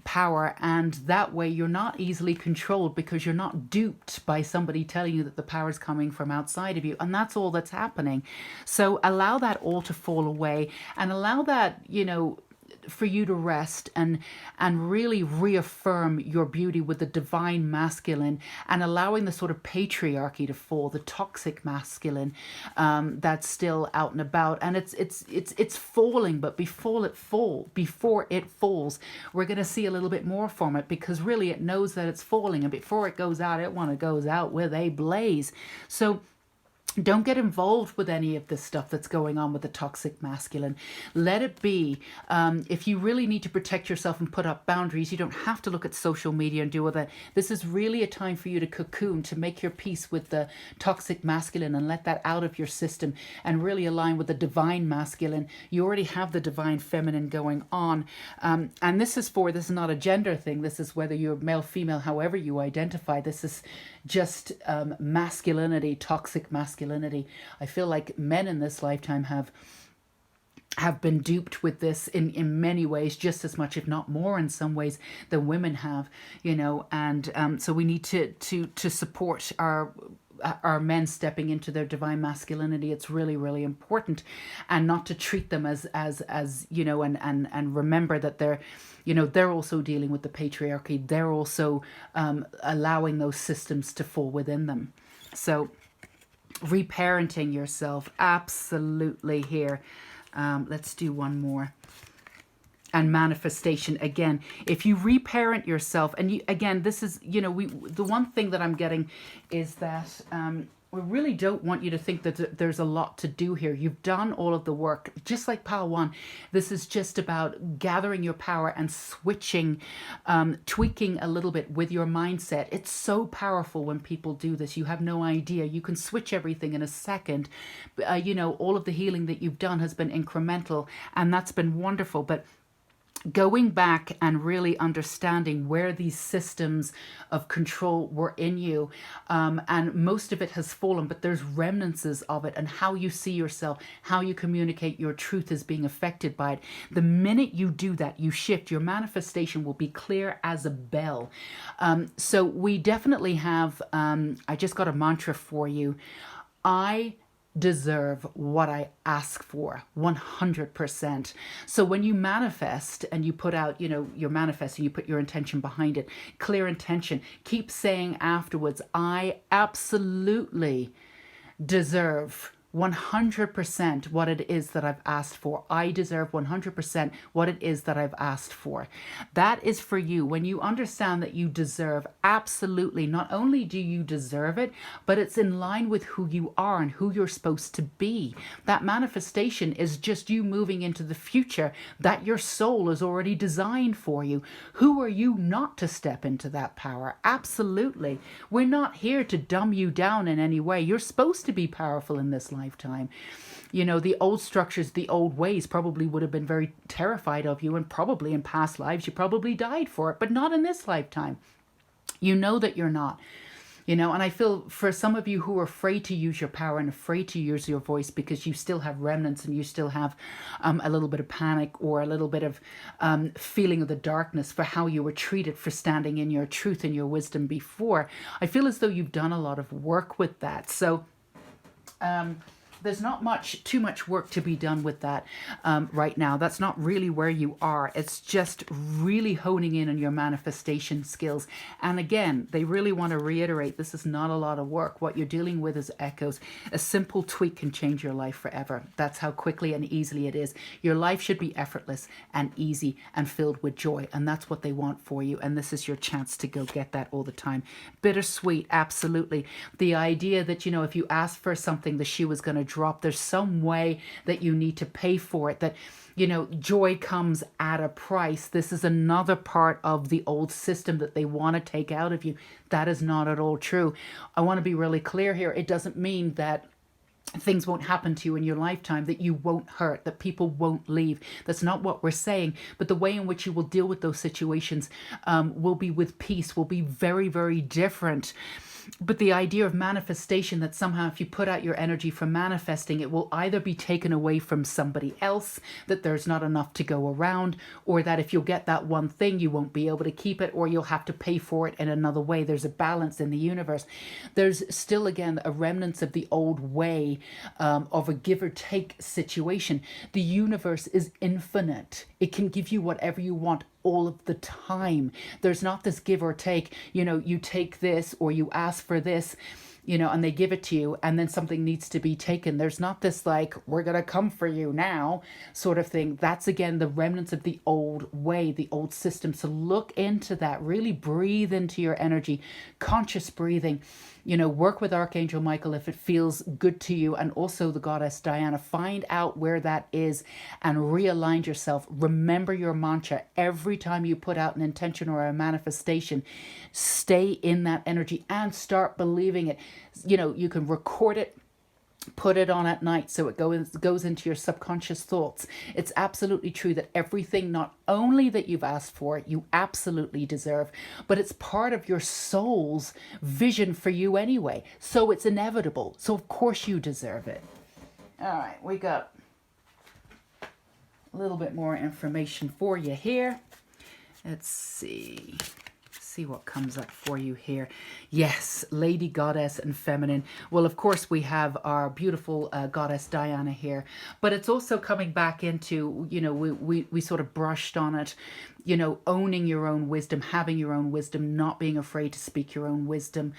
power, and that way you're not easily controlled, because you're not duped by somebody telling you that the power is coming from outside of you. And that's all that's happening. So allow that all to fall away, and allow that, you know, for you to rest and really reaffirm your beauty with the divine masculine, and allowing the sort of patriarchy to fall, the toxic masculine that's still out and about. And it's falling, but before it falls, we're going to see a little bit more from it, because really it knows that it's falling, and before it goes out, it goes out with a blaze. So don't get involved with any of this stuff that's going on with the toxic masculine. Let it be. If you really need to protect yourself and put up boundaries, you don't have to look at social media and do all that. This is really a time for you to cocoon, to make your peace with the toxic masculine and let that out of your system, and really align with the divine masculine. You already have the divine feminine going on. And this is not a gender thing. This is whether you're male, female, however you identify. This is just masculinity, toxic masculinity. I feel like men in this lifetime have been duped with this in many ways, just as much, if not more in some ways, than women have, you know. And so we need to support our men stepping into their divine masculinity. It's really, really important, and not to treat them as you know, and remember that they're, you know, they're also dealing with the patriarchy. They're also allowing those systems to fall within them. So reparenting yourself, absolutely here. Let's do one more. And manifestation again. If you reparent yourself, and you, again, this is, you know, the one thing that I'm getting is that we really don't want you to think that there's a lot to do here. You've done all of the work. Just like Pile 1, this is just about gathering your power and switching, tweaking a little bit with your mindset. It's so powerful when people do this. You have no idea. You can switch everything in a second. You know, all of the healing that you've done has been incremental, and that's been wonderful. But going back and really understanding where these systems of control were in you, and most of it has fallen, but there's remnants of it, and how you see yourself, how you communicate your truth is being affected by it. The minute you do that, you shift, your manifestation will be clear as a bell. So we definitely have, I just got a mantra for you. I deserve what I ask for, 100%. So when you manifest and you put out, you know, you're manifesting, you put your intention behind it, clear intention, keep saying afterwards, I absolutely deserve 100% what it is that I've asked for. I deserve 100% what it is that I've asked for. That is for you. When you understand that you deserve, absolutely, not only do you deserve it, but it's in line with who you are and who you're supposed to be. That manifestation is just you moving into the future that your soul is already designed for you. Who are you not to step into that power? Absolutely. We're not here to dumb you down in any way. You're supposed to be powerful in this lifetime. You know, the old structures, the old ways probably would have been very terrified of you, and probably in past lives you probably died for it, but not in this lifetime. You know that you're not. You know, and I feel for some of you who are afraid to use your power and afraid to use your voice because you still have remnants and you still have a little bit of panic or a little bit of feeling of the darkness for how you were treated for standing in your truth and your wisdom before, I feel as though you've done a lot of work with that. So there's not too much work to be done with that right now. That's not really where you are. It's just really honing in on your manifestation skills. And again, they really want to reiterate, this is not a lot of work. What you're dealing with is echoes. A simple tweak can change your life forever. That's how quickly and easily it is. Your life should be effortless and easy and filled with joy. And that's what they want for you. And this is your chance to go get that all the time. Bittersweet, absolutely. The idea that, you know, if you ask for something, the shoe is going to drop. There's some way that you need to pay for it, that, you know, joy comes at a price. This is another part of the old system that they want to take out of you. That is not at all true. I want to be really clear here. It doesn't mean that things won't happen to you in your lifetime, that you won't hurt, that people won't leave. That's not what we're saying. But the way in which you will deal with those situations will be with peace, will be very, very different. But the idea of manifestation, that somehow if you put out your energy for manifesting, it will either be taken away from somebody else, that there's not enough to go around, or that if you'll get that one thing, you won't be able to keep it, or you'll have to pay for it in another way. There's a balance in the universe. There's still, again, a remnants of the old way of a give or take situation. The universe is infinite. It can give you whatever you want all of the time. There's not this give or take, you know, you take this or you ask for this, you know, and they give it to you, and then something needs to be taken. There's not this like, we're going to come for you now sort of thing. That's, again, the remnants of the old way, the old system. So look into that, really breathe into your energy, conscious breathing. You know, work with Archangel Michael if it feels good to you, and also the Goddess Diana. Find out where that is and realign yourself. Remember your mantra every time you put out an intention or a manifestation. Stay in that energy and start believing it. You know, you can record it, put it on at night so it goes into your subconscious thoughts. It's absolutely true that everything, not only that you've asked for, you absolutely deserve, but it's part of your soul's vision for you anyway. So it's inevitable. So of course you deserve it. All right, we got a little bit more information for you here. Let's see what comes up for you here. Yes, Lady Goddess and Feminine. Well, of course, we have our beautiful Goddess Diana here, but it's also coming back into, you know, we sort of brushed on it, you know, owning your own wisdom, having your own wisdom, not being afraid to speak your own wisdom.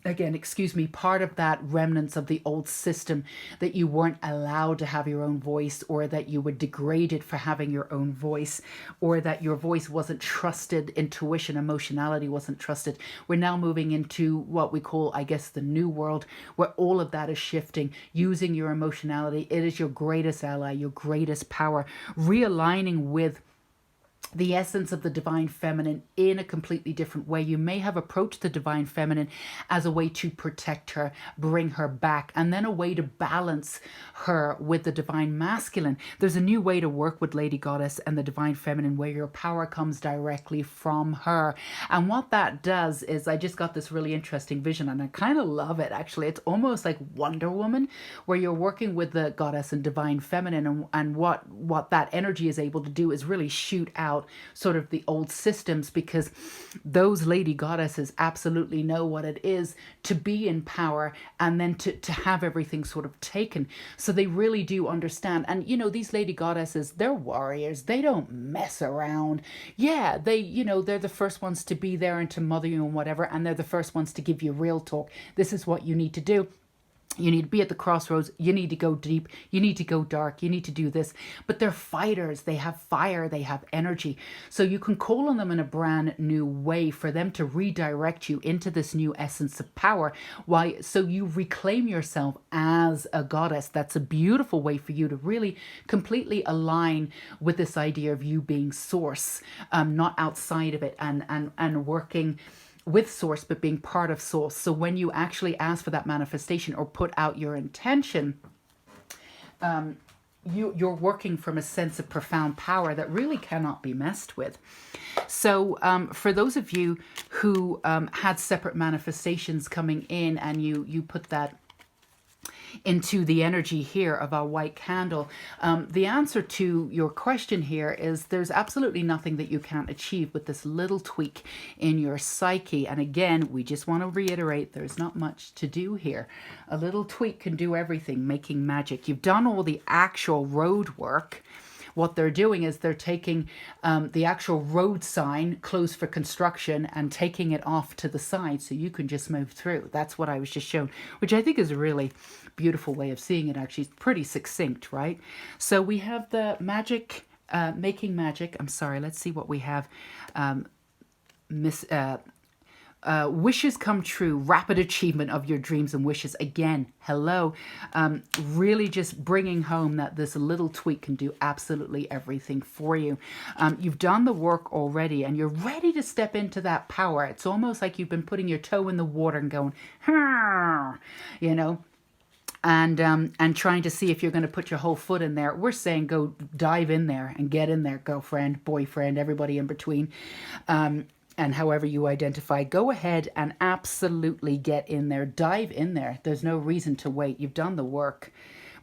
Again, excuse me, part of that remnants of the old system, that you weren't allowed to have your own voice, or that you were degraded for having your own voice, or that your voice wasn't trusted, intuition, emotionality wasn't trusted. We're now moving into what we call, I guess, the new world, where all of that is shifting, using your emotionality. It is your greatest ally, your greatest power, realigning with the essence of the divine feminine in a completely different way. You may have approached the divine feminine as a way to protect her, bring her back, and then a way to balance her with the divine masculine. There's a new way to work with Lady Goddess and the divine feminine, where your power comes directly from her. And what that does is, I just got this really interesting vision, and I kind of love it, actually. It's almost like Wonder Woman, where you're working with the goddess and divine feminine, and what that energy is able to do is really shoot out sort of the old systems, because those lady goddesses absolutely know what it is to be in power and then to have everything sort of taken. So they really do understand. And, you know, these lady goddesses, they're warriors. They don't mess around. Yeah, they, you know, they're the first ones to be there and to mother you and whatever. And they're the first ones to give you real talk. This is what you need to do. You need to be at the crossroads. You need to go deep. You need to go dark. You need to do this. But they're fighters. They have fire. They have energy. So you can call on them in a brand new way for them to redirect you into this new essence of power. Why? So you reclaim yourself as a goddess. That's a beautiful way for you to really completely align with this idea of you being source, not outside of it, and working with source, but being part of source. So when you actually ask for that manifestation or put out your intention, you're working from a sense of profound power that really cannot be messed with. So for those of you who had separate manifestations coming in, and you put that into the energy here of our white candle, the answer to your question here is there's absolutely nothing that you can't achieve with this little tweak in your psyche. And again, we just want to reiterate, there's not much to do here. A little tweak can do everything, making magic. You've done all the actual road work. What they're doing is they're taking the actual road sign closed for construction and taking it off to the side so you can just move through. That's what I was just shown, which I think is a really beautiful way of seeing it. Actually, it's pretty succinct, right? So we have the magic, making magic. I'm sorry, let's see what we have. Wishes come true, rapid achievement of your dreams and wishes. Again, hello. Really just bringing home that this little tweak can do absolutely everything for you. You've done the work already and you're ready to step into that power. It's almost like you've been putting your toe in the water and going, you know, and trying to see if you're going to put your whole foot in there. We're saying go dive in there and get in there, girlfriend, boyfriend, everybody in between. And however you identify, go ahead and absolutely get in there. Dive in there. There's no reason to wait. You've done the work.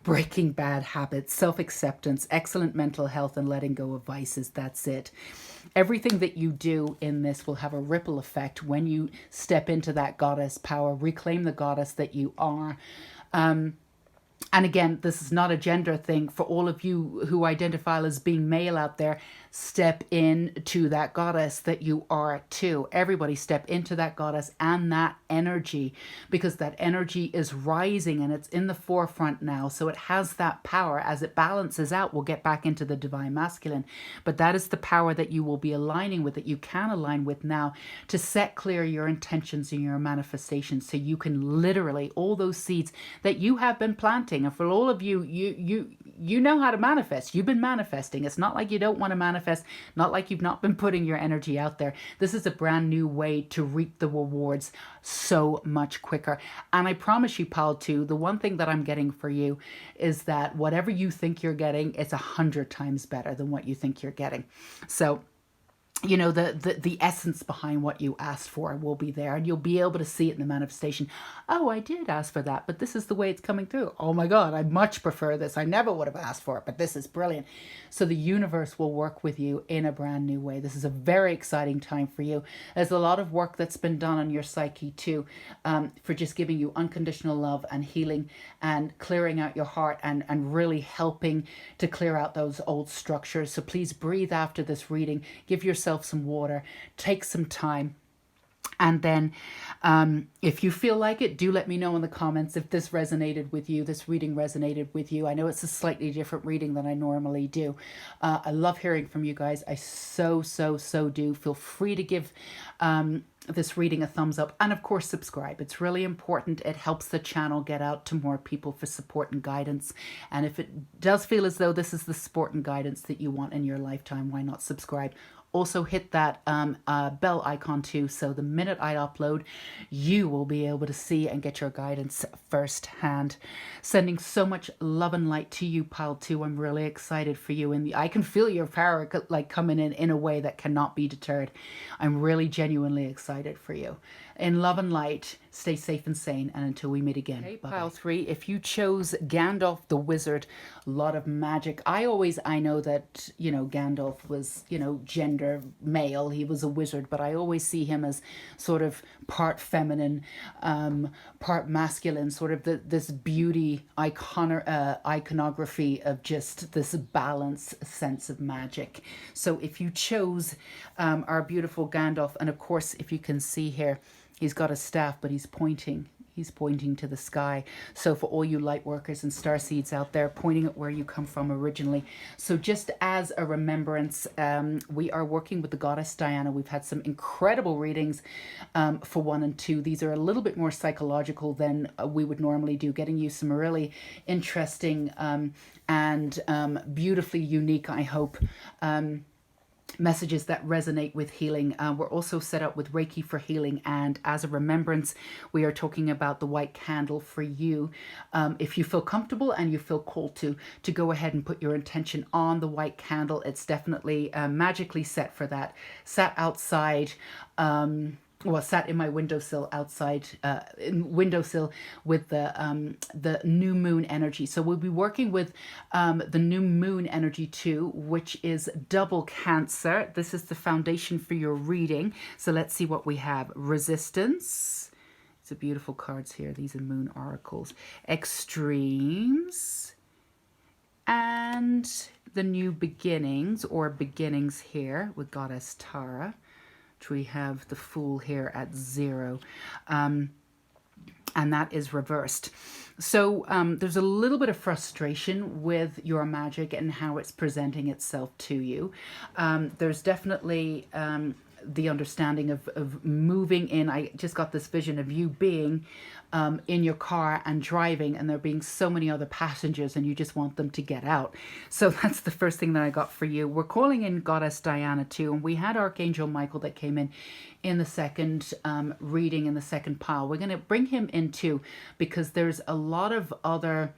Breaking bad habits, self-acceptance, excellent mental health, and letting go of vices. That's it. Everything that you do in this will have a ripple effect when you step into that goddess power, reclaim the goddess that you are. And again, this is not a gender thing. For all of you who identify as being male out there, step into that goddess that you are too. Everybody step into that goddess and that energy, because that energy is rising and it's in the forefront now. So it has that power. As it balances out, we'll get back into the divine masculine. But that is the power that you will be aligning with, that you can align with now, to set clear your intentions and your manifestations, so you can literally, all those seeds that you have been planting. And for all of you, you know how to manifest. You've been manifesting. It's not like you don't want to manifest, not like you've not been putting your energy out there. This is a brand new way to reap the rewards so much quicker. And I promise you, pal, too, the one thing that I'm getting for you is that whatever you think you're getting, it's 100 times better than what you think you're getting. So, you know, the essence behind what you asked for will be there, and you'll be able to see it in the manifestation. Oh, I did ask for that, but this is the way it's coming through. Oh my God, I much prefer this. I never would have asked for it, but this is brilliant. So the universe will work with you in a brand new way. This is a very exciting time for you. There's a lot of work that's been done on your psyche too, for just giving you unconditional love and healing and clearing out your heart and really helping to clear out those old structures. So please breathe after this reading. Give yourself some water, take some time, and then if you feel like it, do let me know in the comments if this resonated with you, this reading resonated with you. I know it's a slightly different reading than I normally do. I love hearing from you guys. I so do. Feel free to give this reading a thumbs up, and of course subscribe. It's really important. It helps the channel get out to more people for support and guidance. And if it does feel as though this is the support and guidance that you want in your lifetime, why not subscribe? Also hit that bell icon too, so the minute I upload, you will be able to see and get your guidance firsthand. Sending so much love and light to you, pal, too. I'm really excited for you, and I can feel your power like coming in a way that cannot be deterred. I'm really genuinely excited for you. In love and light, stay safe and sane, and until we meet again. Okay, pile 3, if you chose Gandalf the Wizard, a lot of magic. I know that, you know, Gandalf was, you know, gender male. He was a wizard, but I always see him as sort of part feminine, part masculine, sort of this beauty iconography of just this balanced sense of magic. So if you chose our beautiful Gandalf, and of course, if you can see here, he's got a staff, but he's pointing. He's pointing to the sky. So for all you light workers and star seeds out there, pointing at where you come from originally. So just as a remembrance, we are working with the Goddess Diana. We've had some incredible readings for 1 and 2. These are a little bit more psychological than we would normally do, getting you some really interesting and beautifully unique, I hope, messages that resonate with healing. We're also set up with Reiki for healing, and as a remembrance, we are talking about the white candle for you. If you feel comfortable and you feel called to go ahead and put your intention on the white candle, it's definitely magically set for that. Sat outside, well, sat in my windowsill outside, windowsill with the new moon energy. So we'll be working with the new moon energy too, which is double Cancer. This is the foundation for your reading. So let's see what we have. Resistance. It's a beautiful cards here. These are moon oracles. Extremes. And the new beginnings, or beginnings here with Goddess Tara. We have the Fool here at 0, and that is reversed. So there's a little bit of frustration with your magic and how it's presenting itself to you. There's definitely the understanding of moving in. I just got this vision of you being in your car and driving, and there being so many other passengers, and you just want them to get out. So that's the first thing that I got for you. We're calling in Goddess Diana too, and we had Archangel Michael that came in the second reading, in the second pile. We're going to bring him in too, because there's a lot of other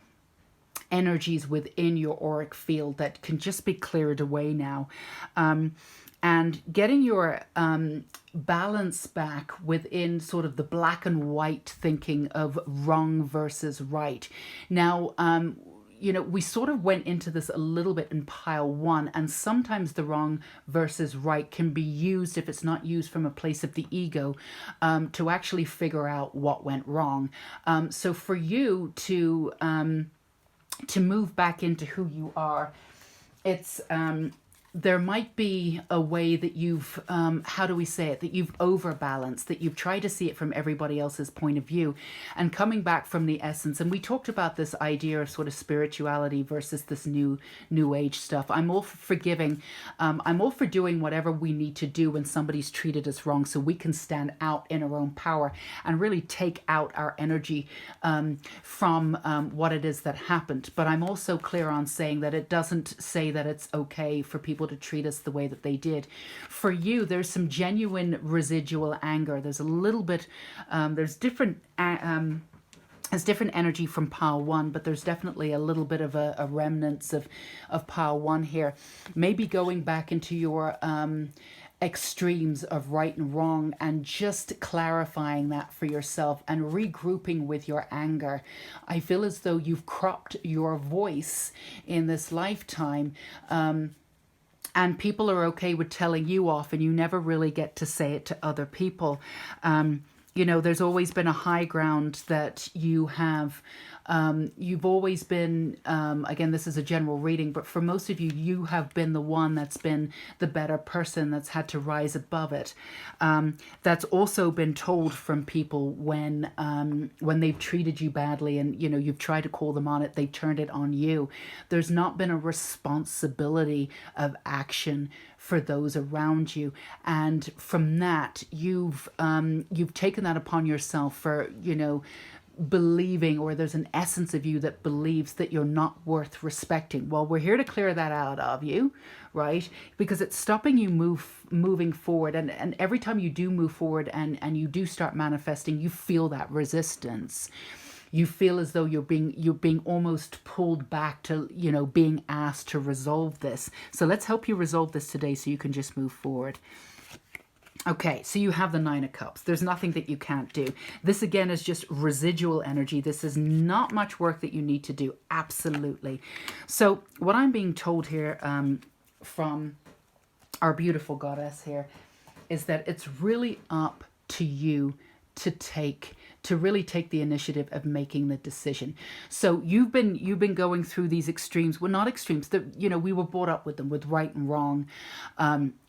energies within your auric field that can just be cleared away now. And getting your balance back within sort of the black and white thinking of wrong versus right. Now, you know, we sort of went into this a little bit in pile 1, and sometimes the wrong versus right can be used, if it's not used from a place of the ego, to actually figure out what went wrong. So for you to move back into who you are, it's there might be a way that you've, how do we say it, that you've overbalanced, that you've tried to see it from everybody else's point of view, and coming back from the essence. And we talked about this idea of sort of spirituality versus this new age stuff. I'm all for forgiving. I'm all for doing whatever we need to do when somebody's treated us wrong, so we can stand out in our own power and really take out our energy from what it is that happened. But I'm also clear on saying that it doesn't say that it's okay for people to treat us the way that they did. For you, there's some genuine residual anger. There's a little bit, there's different energy from pile 1, but there's definitely a little bit of a remnants of pile 1 here. Maybe going back into your extremes of right and wrong, and just clarifying that for yourself and regrouping with your anger. I feel as though you've cropped your voice in this lifetime, and people are okay with telling you off, and you never really get to say it to other people. You know, there's always been a high ground that you have. You've always been, again, this is a general reading, but for most of you, you have been the one that's been the better person, that's had to rise above it. That's also been told from people when they've treated you badly, and, you know, you've tried to call them on it, they turned it on you. There's not been a responsibility of action for those around you, and from that, you've taken that upon yourself for, you know, believing, or there's an essence of you that believes that you're not worth respecting. Well, we're here to clear that out of you, right? Because it's stopping you moving forward, and every time you do move forward and you do start manifesting, you feel that resistance. You feel as though you're being almost pulled back to, you know, being asked to resolve this. So let's help you resolve this today so you can just move forward. Okay, so you have the 9 of Cups. There's nothing that you can't do. This, again, is just residual energy. This is not much work that you need to do. Absolutely. So what I'm being told here from our beautiful goddess here is that it's really up to you to really take the initiative of making the decision. So you've been going through these extremes. Well, not extremes. You know, we were brought up with them, with right and wrong.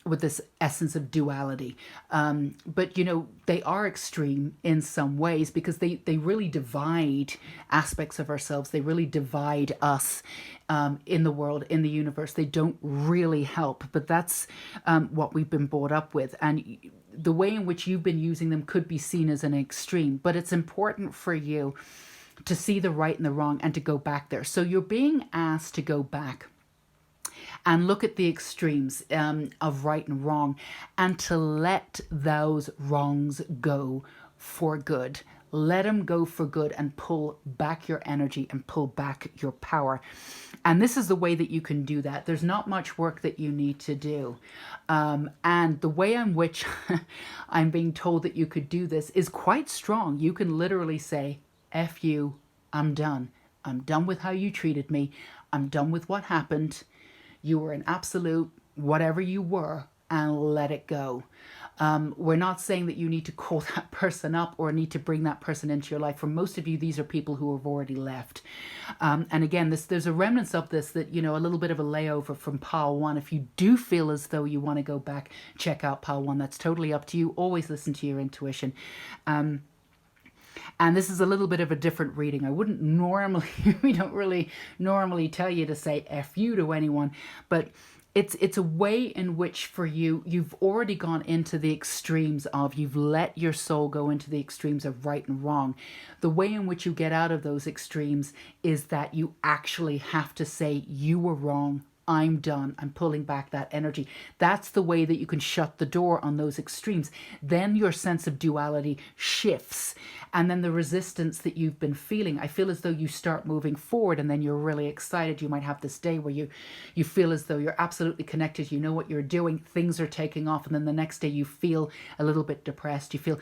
with this essence of duality. But, you know, they are extreme in some ways because they really divide aspects of ourselves. They really divide us in the world, in the universe. They don't really help, but that's what we've been brought up with. And the way in which you've been using them could be seen as an extreme, but it's important for you to see the right and the wrong and to go back there. So you're being asked to go back and look at the extremes of right and wrong, and to let those wrongs go for good. Let them go for good and pull back your energy and pull back your power. And this is the way that you can do that. There's not much work that you need to do. And the way in which I'm being told that you could do this is quite strong. You can literally say, F you, I'm done. I'm done with how you treated me. I'm done with what happened. You were an absolute whatever you were, and let it go. We're not saying that you need to call that person up or need to bring that person into your life. For most of you, these are people who have already left. And again, there's a remnants of this that, you know, a little bit of a layover from Pile 1. If you do feel as though you want to go back, check out Pile 1. That's totally up to you. Always listen to your intuition. And this is a little bit of a different reading. I wouldn't normally, we don't really normally tell you to say F you to anyone, but it's a way in which for you, you've already gone into the extremes of, you've let your soul go into the extremes of right and wrong. The way in which you get out of those extremes is that you actually have to say, you were wrong. I'm done. I'm pulling back that energy. That's the way that you can shut the door on those extremes. Then your sense of duality shifts. And then the resistance that you've been feeling, I feel as though you start moving forward, and then you're really excited. You might have this day where you feel as though you're absolutely connected. You know what you're doing. Things are taking off. And then the next day you feel a little bit depressed. You feel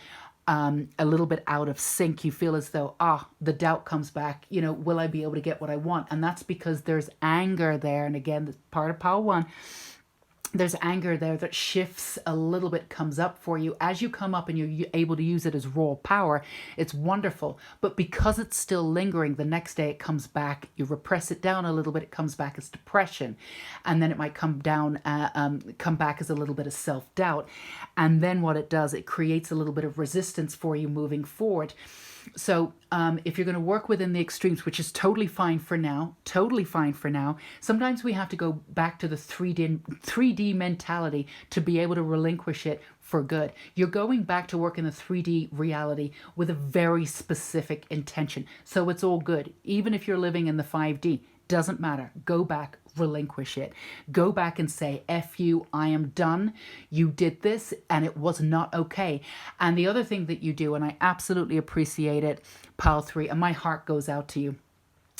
a little bit out of sync. You feel as though, the doubt comes back, you know, will I be able to get what I want? And that's because there's anger there. And again, that's part of Pile 1. There's anger there that shifts a little bit, comes up for you. As you come up and you're able to use it as raw power, it's wonderful. But because it's still lingering, the next day it comes back. You repress it down a little bit, it comes back as depression. And then it might come back as a little bit of self-doubt. And then what it does, it creates a little bit of resistance for you moving forward. So if you're going to work within the extremes, which is totally fine for now, sometimes we have to go back to the 3D mentality to be able to relinquish it for good. You're going back to work in the 3D reality with a very specific intention. So it's all good. Even if you're living in the 5D, doesn't matter. Go back, relinquish it. Go back and say, F you, I am done. You did this and it was not okay. And the other thing that you do, and I absolutely appreciate it, Pile 3, and my heart goes out to you.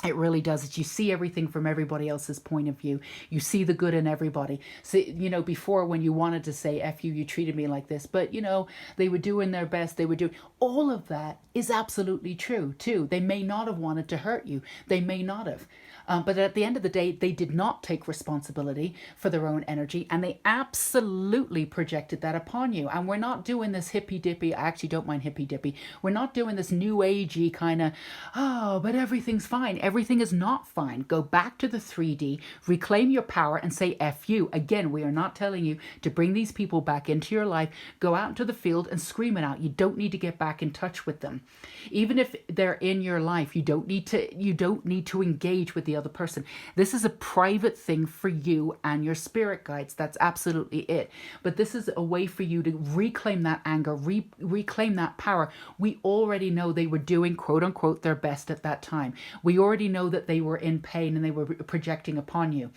It really does. It's you see everything from everybody else's point of view. You see the good in everybody. So, you know, before when you wanted to say, F you, you treated me like this, but, you know, they were doing their best. They were doing, all of that is absolutely true too. They may not have wanted to hurt you. They may not have. But at the end of the day, they did not take responsibility for their own energy, and they absolutely projected that upon you. And we're not doing this hippy-dippy, I actually don't mind hippy-dippy, we're not doing this new agey kind of, but everything's fine. Everything is not fine. Go back to the 3D, reclaim your power, and say F you. Again, we are not telling you to bring these people back into your life. Go out into the field and scream it out. You don't need to get back in touch with them. Even if they're in your life, you don't need to engage with the other person. This is a private thing for you and your spirit guides. That's absolutely it. But this is a way for you to reclaim that anger, reclaim that power. We already know they were doing, quote unquote, their best at that time. We already know that they were in pain and they were projecting upon you.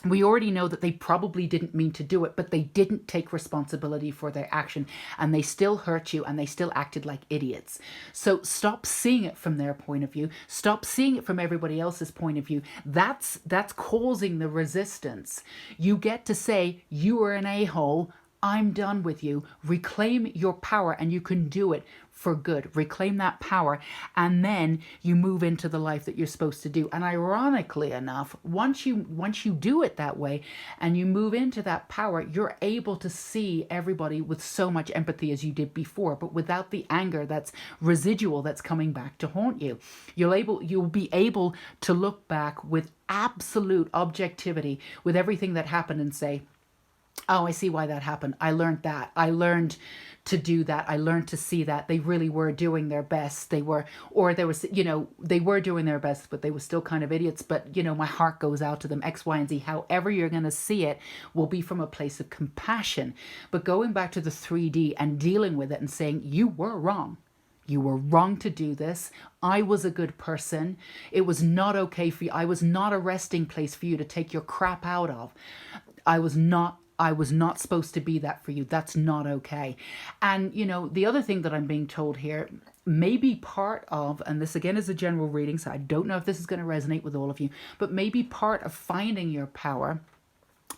We already know that they probably didn't mean to do it, but they didn't take responsibility for their action, and they still hurt you and they still acted like idiots. So stop seeing it from their point of view. Stop seeing it from everybody else's point of view. That's causing the resistance. You get to say, you are an a-hole. I'm done with you. Reclaim your power, and you can do it for good. Reclaim that power, and then you move into the life that you're supposed to do. And ironically enough, once you do it that way and you move into that power, you're able to see everybody with so much empathy as you did before, but without the anger that's residual, that's coming back to haunt you. You'll be able to look back with absolute objectivity with everything that happened and say, Oh, I see why that happened. I learned that. I learned to do that. I learned to see that they really were doing their best. They were, or there was, they were doing their best, but they were still kind of idiots. But, my heart goes out to them, X, Y, and Z. However you're going to see it will be from a place of compassion. But going back to the 3D and dealing with it and saying, you were wrong. You were wrong to do this. I was a good person. It was not okay for you. I was not a resting place for you to take your crap out of. I was not supposed to be that for you. That's not okay. And, the other thing that I'm being told here, maybe part of, and this again is a general reading, so I don't know if this is going to resonate with all of you, but maybe part of finding your power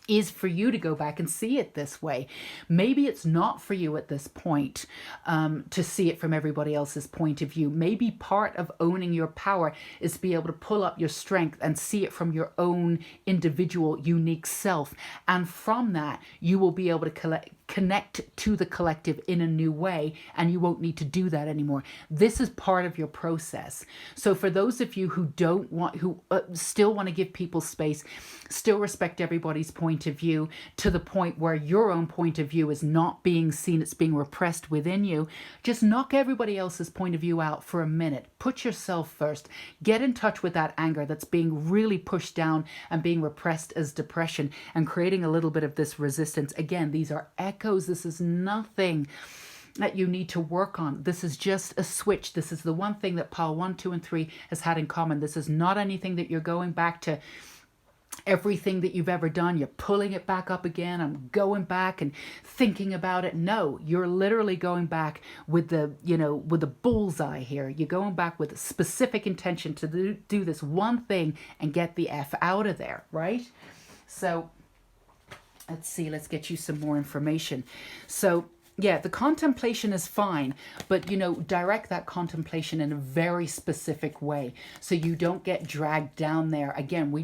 is for you to go back and see it this way. Maybe it's not for you at this point to see it from everybody else's point of view. Maybe part of owning your power is to be able to pull up your strength and see it from your own individual, unique self. And from that, you will be able to connect to the collective in a new way, and you won't need to do that anymore. This is part of your process. So for those of you who still want to give people space, still respect everybody's point of view to the point where your own point of view is not being seen, it's being repressed within you, just knock everybody else's point of view out for a minute. Put yourself first. Get in touch with that anger that's being really pushed down and being repressed as depression and creating a little bit of this resistance. Again, these are echoes. This is nothing that you need to work on. This is just a switch. This is the one thing that pile 1, 2, and 3 has had in common. This is not anything that you're going back to everything that you've ever done. You're pulling it back up again. I'm going back and thinking about it. No, you're literally going back with the bullseye here. You're going back with a specific intention to do this one thing and get the F out of there, right? So let's see, let's get you some more information. So yeah, the contemplation is fine, but, direct that contemplation in a very specific way so you don't get dragged down there. Again,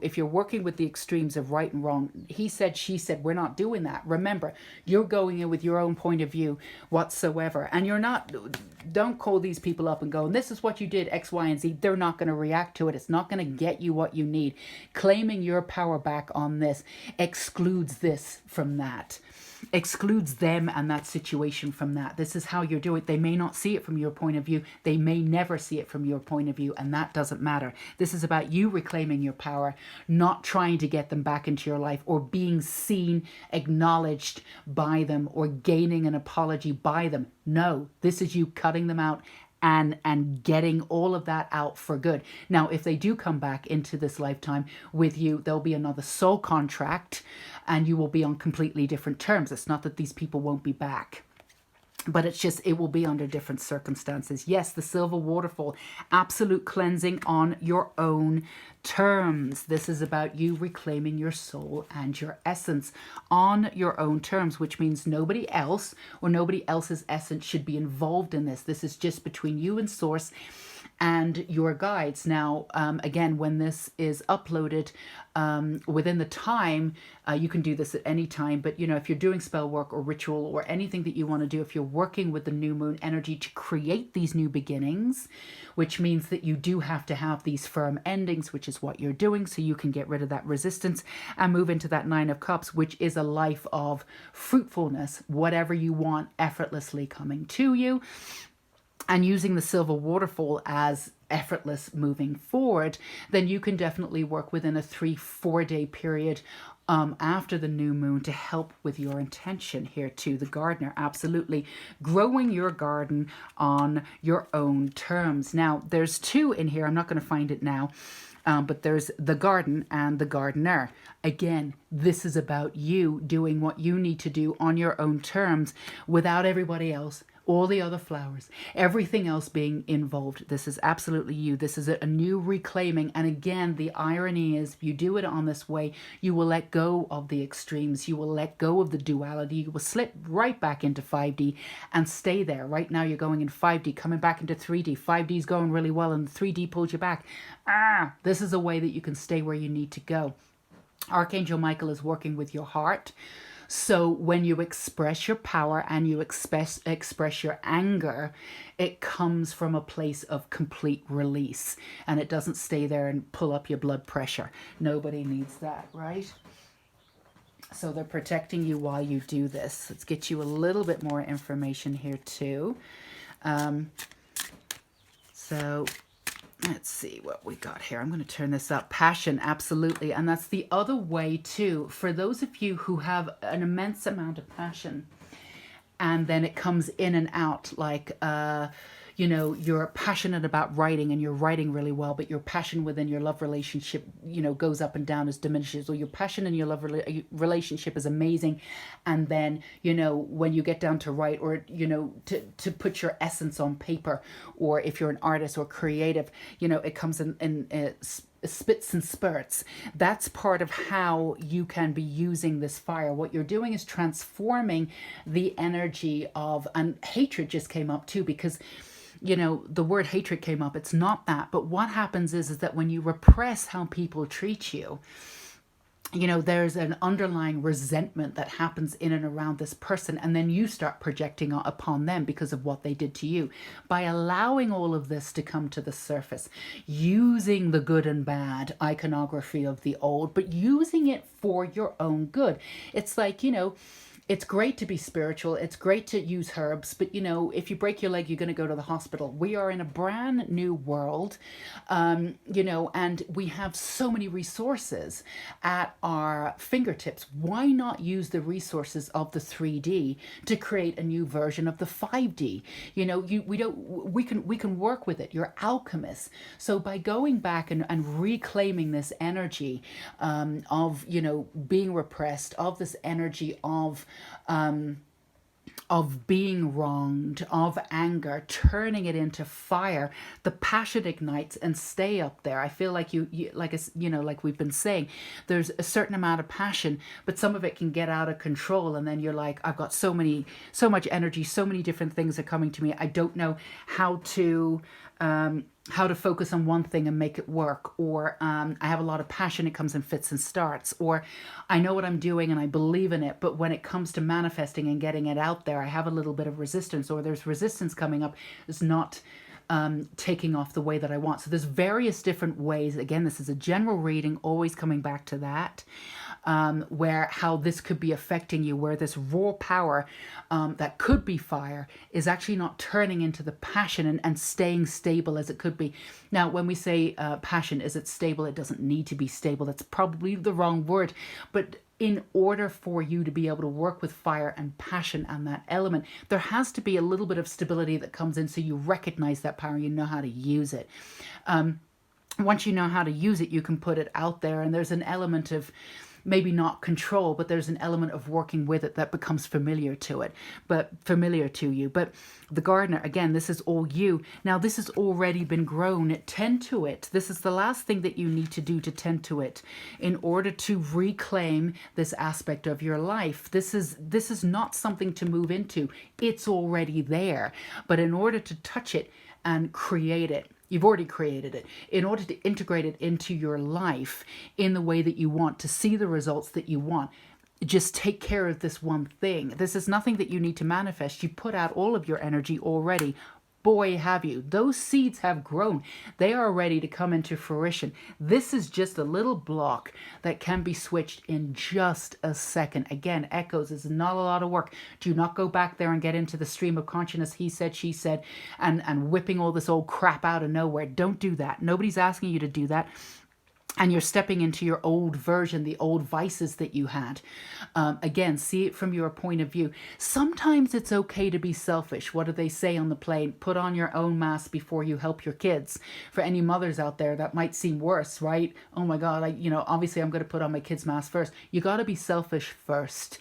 if you're working with the extremes of right and wrong, he said, she said, we're not doing that. Remember, you're going in with your own point of view whatsoever. And don't call these people up and go, this is what you did, X, Y, and Z. They're not going to react to it. It's not going to get you what you need. Claiming your power back on this excludes this from that. Excludes them and that situation from that. This is how you're doing it. They may not see it from your point of view. They may never see it from your point of view, and that doesn't matter. This is about you reclaiming your power, not trying to get them back into your life or being seen, acknowledged by them, or gaining an apology by them. No, this is you cutting them out and getting all of that out for good. Now, if they do come back into this lifetime with you, there'll be another soul contract and you will be on completely different terms. It's not that these people won't be back, but it's just, it will be under different circumstances. Yes, the silver waterfall, absolute cleansing on your own terms. This is about you reclaiming your soul and your essence on your own terms, which means nobody else or nobody else's essence should be involved in this. This is just between you and source and your guides. Now, again, when this is uploaded within the time, you can do this at any time. But, if you're doing spell work or ritual or anything that you want to do, if you're working with the new moon energy to create these new beginnings, which means that you do have to have these firm endings, which is what you're doing, so you can get rid of that resistance and move into that 9 of Cups, which is a life of fruitfulness, whatever you want effortlessly coming to you. And using the silver waterfall as effortless moving forward, then you can definitely work within a 3-4 day period after the new moon to help with your intention here too. The gardener, absolutely. Growing your garden on your own terms. Now, there's 2 in here. I'm not going to find it now. But there's the garden and the gardener. Again, this is about you doing what you need to do on your own terms without everybody else, all the other flowers, everything else being involved. This is absolutely you. This is a new reclaiming. And again, the irony is if you do it on this way, you will let go of the extremes. You will let go of the duality. You will slip right back into 5D and stay there. Right now you're going in 5D, coming back into 3D. 5D is going really well and 3D pulls you back. This is a way that you can stay where you need to go. Archangel Michael is working with your heart. So when you express your power and you express your anger, it comes from a place of complete release. And it doesn't stay there and pull up your blood pressure. Nobody needs that, right? So they're protecting you while you do this. Let's get you a little bit more information here too. So let's see what we got here. I'm going to turn this up. Passion, absolutely. And that's the other way too. For those of you who have an immense amount of passion, and then it comes in and out, like, you know, you're passionate about writing and you're writing really well, but your passion within your love relationship, you know, goes up and down as diminishes, or your passion in your love relationship is amazing. And then, you know, when you get down to write, or, you know, to put your essence on paper, or if you're an artist or creative, you know, it comes in spits and spurts. That's part of how you can be using this fire. What you're doing is transforming the energy of, and hatred just came up too, because, you know, the word hatred came up. It's not that, but what happens is that when you repress how people treat you, you know, there's an underlying resentment that happens in and around this person, and then you start projecting upon them because of what they did to you. By allowing all of this to come to the surface, using the good and bad iconography of the old, but using it for your own good. It's like, you know, it's great to be spiritual. It's great to use herbs, but you know, if you break your leg, you're going to go to the hospital. We are in a brand new world, you know, and we have so many resources at our fingertips. Why not use the resources of the 3D to create a new version of the 5D? You know, we can work with it. You're alchemists. So by going back and reclaiming this energy of, you know, being repressed, of this energy of being wronged, of anger, turning it into fire, the passion ignites and stay up there. I feel like you like, you know, like we've been saying, there's a certain amount of passion, but some of it can get out of control, and then you're like, I've got so much energy, so many different things are coming to me. I don't know how to focus on one thing and make it work, or I have a lot of passion, it comes in fits and starts, or I know what I'm doing and I believe in it, but when it comes to manifesting and getting it out there, I have a little bit of resistance, or there's resistance coming up. It's not taking off the way that I want. So there's various different ways. Again, this is a general reading, always coming back to that, where how this could be affecting you, where this raw power that could be fire is actually not turning into the passion and staying stable as it could be. Now, when we say passion, is it stable? It doesn't need to be stable. That's probably the wrong word. But in order for you to be able to work with fire and passion and that element, there has to be a little bit of stability that comes in, so you recognize that power, you know how to use it. Once you know how to use it, you can put it out there, and there's an element of maybe not control, but there's an element of working with it that becomes familiar to you. But the gardener, again, this is all you. Now, this has already been grown. Tend to it. This is the last thing that you need to do, to tend to it in order to reclaim this aspect of your life. This is not something to move into. It's already there. But in order to touch it and create it, you've already created it. In order to integrate it into your life in the way that you want, to see the results that you want, just take care of this one thing. This is nothing that you need to manifest. You put out all of your energy already. Boy, have you. Those seeds have grown. They are ready to come into fruition. This is just a little block that can be switched in just a second. Again, echoes is not a lot of work. Do not go back there and get into the stream of consciousness, he said, she said, and whipping all this old crap out of nowhere. Don't do that. Nobody's asking you to do that. And you're stepping into your old version, the old vices that you had. Again, see it from your point of view. Sometimes it's okay to be selfish. What do they say on the plane? Put on your own mask before you help your kids. For any mothers out there, that might seem worse, right? Oh my God, obviously I'm going to put on my kids' mask first. You got to be selfish first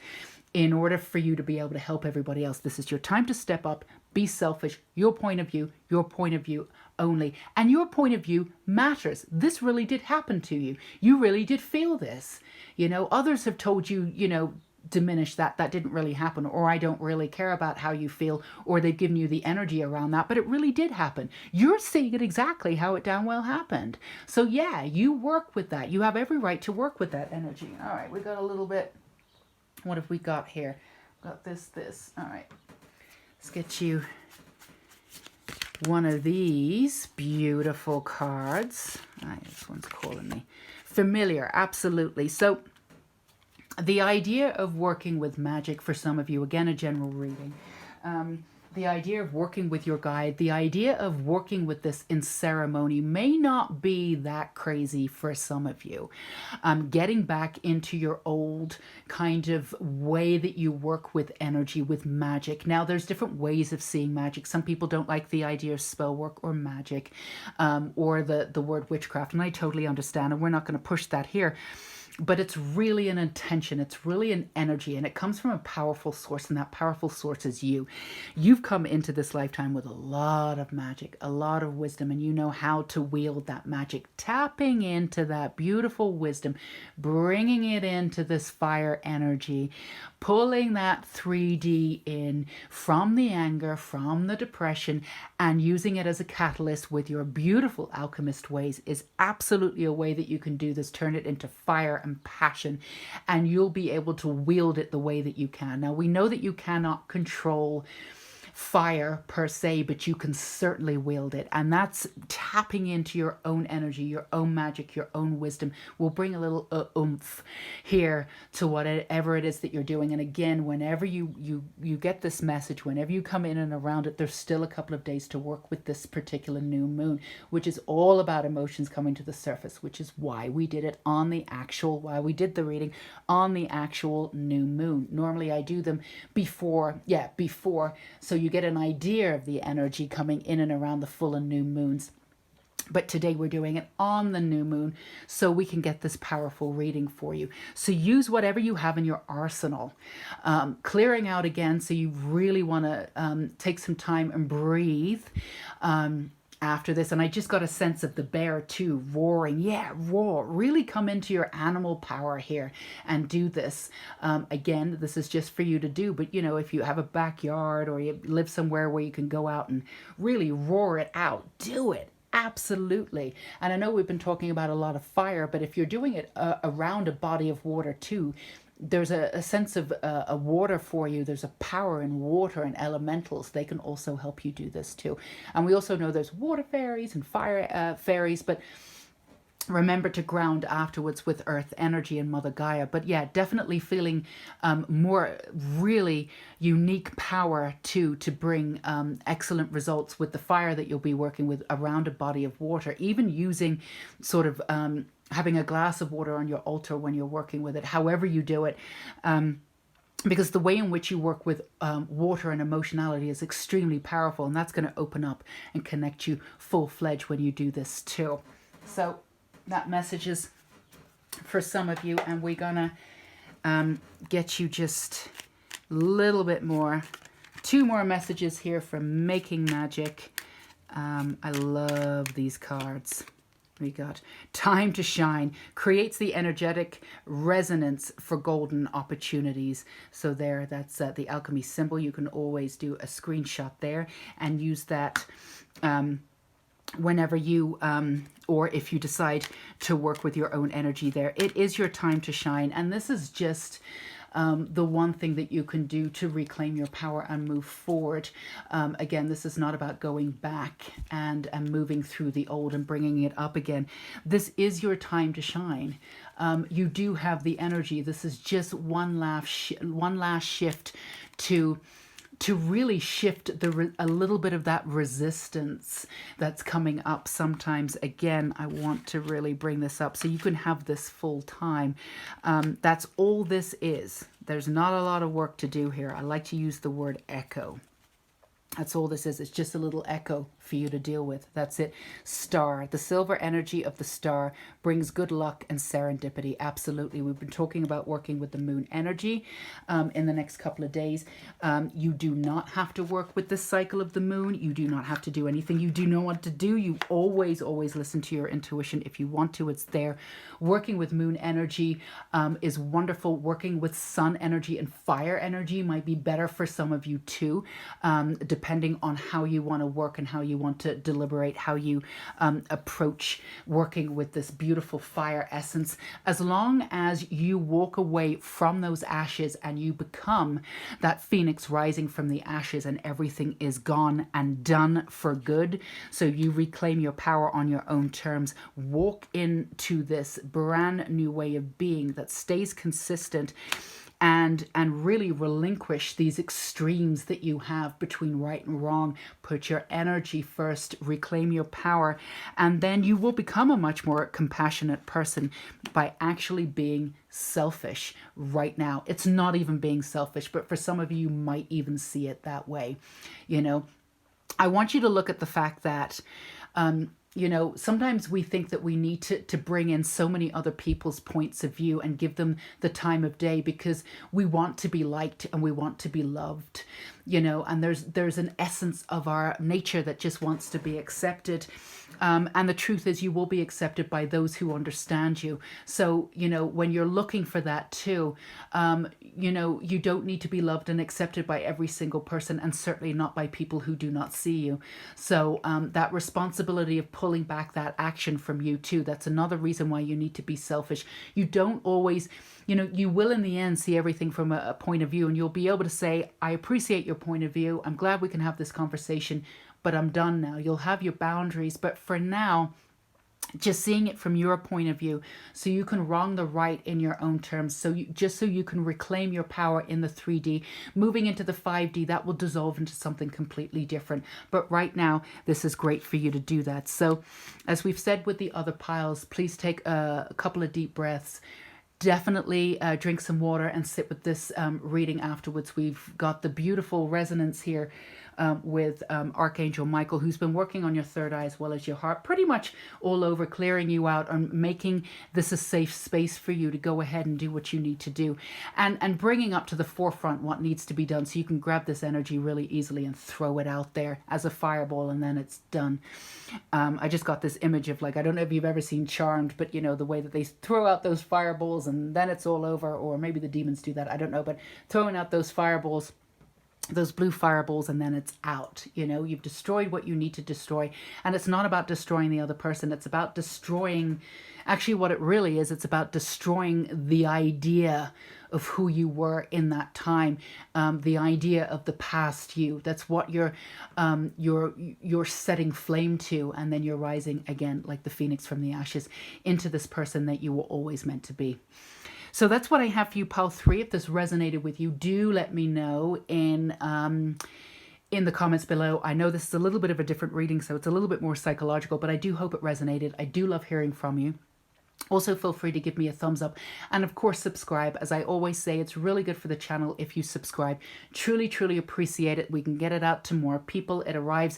in order for you to be able to help everybody else. This is your time to step up, be selfish, your point of view only. And your point of view matters. This really did happen to you. You really did feel this. Others have told you, diminish that didn't really happen, or I don't really care about how you feel, or they've given you the energy around that, but it really did happen. You're seeing it exactly how it damn well happened. So yeah, you work with that. You have every right to work with that energy. All right, we got a little bit. What have we got here? Got this. All right, let's get you one of these beautiful cards. This one's calling me. Familiar, absolutely. So The idea of working with magic for some of you, again, a general reading, the idea of working with your guide, the idea of working with this in ceremony may not be that crazy for some of you. Getting back into your old kind of way that you work with energy, with magic. Now, there's different ways of seeing magic. Some people don't like the idea of spell work or magic, or the word witchcraft, and I totally understand, and we're not going to push that here. But it's really an intention, it's really an energy, and it comes from a powerful source, and that powerful source is you. You've come into this lifetime with a lot of magic, a lot of wisdom, and you know how to wield that magic, tapping into that beautiful wisdom, bringing it into this fire energy, pulling that 3D in from the anger, from the depression, and using it as a catalyst with your beautiful alchemist ways is absolutely a way that you can do this. Turn it into fire and passion, and you'll be able to wield it the way that you can. Now, we know that you cannot control fire per se, but you can certainly wield it, and that's tapping into your own energy, your own magic, your own wisdom will bring a little oomph here to whatever it is that you're doing. And again, whenever you get this message, whenever you come in and around it, there's still a couple of days to work with this particular new moon, which is all about emotions coming to the surface, which is why we did it on the actual, why we did the reading on the actual new moon. Normally I do them before, so you get an idea of the energy coming in and around the full and new moons. But today we're doing it on the new moon so we can get this powerful reading for you. So use whatever you have in your arsenal. Clearing out again, so you really want to take some time and breathe after this. And I just got a sense of the bear too, roaring. Yeah, roar. Really come into your animal power here and do this. Again, this is just for you to do, but you know, if you have a backyard or you live somewhere where you can go out and really roar it out, do it. Absolutely. And I know we've been talking about a lot of fire, but if you're doing it around a body of water too, there's a sense of a water for you. There's a power in water and elementals. They can also help you do this too. And we also know there's water fairies and fire fairies, but remember to ground afterwards with earth energy and Mother Gaia. But yeah, definitely feeling more really unique power to bring excellent results with the fire that you'll be working with around a body of water, even using sort of having a glass of water on your altar when you're working with it, however you do it. Because the way in which you work with water and emotionality is extremely powerful, and that's going to open up and connect you full-fledged when you do this too. So that message is for some of you, and we're gonna get you just a little bit more. 2 more messages here from Making Magic. I love these cards. We got Time to Shine, creates the energetic resonance for golden opportunities. So there, that's the alchemy symbol. You can always do a screenshot there and use that whenever you or if you decide to work with your own energy there. It is your time to shine, and this is just the one thing that you can do to reclaim your power and move forward. Again, this is not about going back and moving through the old and bringing it up again. This is your time to shine. You do have the energy. This is just one last shift to really shift a little bit of that resistance that's coming up sometimes. Again, I want to really bring this up so you can have this full time. That's all this is. There's not a lot of work to do here. I like to use the word echo. That's all this is. It's just a little echo for you to deal with. That's it. Star. The silver energy of the star brings good luck and serendipity. Absolutely. We've been talking about working with the moon energy in the next couple of days. You do not have to work with the cycle of the moon. You do not have to do anything you do not want to do. You always listen to your intuition. If you want to, it's there. Working with moon energy is wonderful. Working with sun energy and fire energy might be better for some of you too, depending on how you want to work and how you you want to deliberate, how you approach working with this beautiful fire essence. As long as you walk away from those ashes and you become that phoenix rising from the ashes, and everything is gone and done for good, so you reclaim your power on your own terms, walk into this brand new way of being that stays consistent, and really relinquish these extremes that you have between right and wrong. Put your energy first, reclaim your power, and then you will become a much more compassionate person by actually being selfish right now. It's not even being selfish, but for some of you, you might even see it that way. You know, I want you to look at the fact that you know, sometimes we think that we need to bring in so many other people's points of view and give them the time of day because we want to be liked and we want to be loved, you know, and there's an essence of our nature that just wants to be accepted. And the truth is you will be accepted by those who understand you. So, you know, when you're looking for that too, you know, you don't need to be loved and accepted by every single person, and certainly not by people who do not see you. So that responsibility of pulling back that action from you too, that's another reason why you need to be selfish. You don't always, you know, you will in the end see everything from a point of view, and you'll be able to say, I appreciate your point of view. I'm glad we can have this conversation, but I'm done now. You'll have your boundaries. But for now, just seeing it from your point of view, so you can wrong the right in your own terms, so you can reclaim your power in the 3D. Moving into the 5D, that will dissolve into something completely different. But right now, this is great for you to do that. So as we've said with the other piles, please take a couple of deep breaths. Definitely drink some water and sit with this reading afterwards. We've got the beautiful resonance here with Archangel Michael, who's been working on your third eye as well as your heart, pretty much all over, clearing you out and making this a safe space for you to go ahead and do what you need to do, and bringing up to the forefront what needs to be done, so you can grab this energy really easily and throw it out there as a fireball, and then it's done. I just got this image of, like, I don't know if you've ever seen Charmed, but you know, the way that they throw out those fireballs and then it's all over, or maybe the demons do that, I don't know, but throwing out those fireballs, those blue fireballs, and then it's out. You know, you've destroyed what you need to destroy, and it's not about destroying the other person. It's about destroying, actually what it really is, it's about destroying the idea of who you were in that time, the idea of the past you. That's what you're setting flame to, and then you're rising again like the phoenix from the ashes into this person that you were always meant to be. So that's what I have for you, pile 3. If this resonated with you, do let me know in the comments below. I know this is a little bit of a different reading, so it's a little bit more psychological, but I do hope it resonated. I do love hearing from you. Also, feel free to give me a thumbs up, and of course subscribe. As I always say, it's really good for the channel if you subscribe. Truly, truly appreciate it. We can get it out to more people. It arrives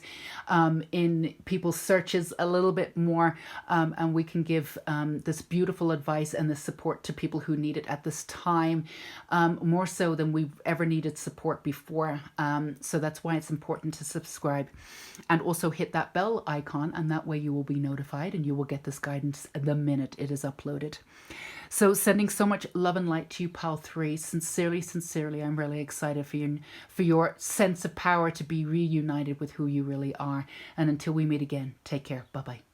in people's searches a little bit more, and we can give this beautiful advice and this support to people who need it at this time, more so than we've ever needed support before. So that's why it's important to subscribe, and also hit that bell icon, and that way you will be notified and you will get this guidance the minute it is uploaded. So sending so much love and light to you, pile 3. Sincerely, sincerely, I'm really excited for your sense of power to be reunited with who you really are. And until we meet again, take care. Bye-bye.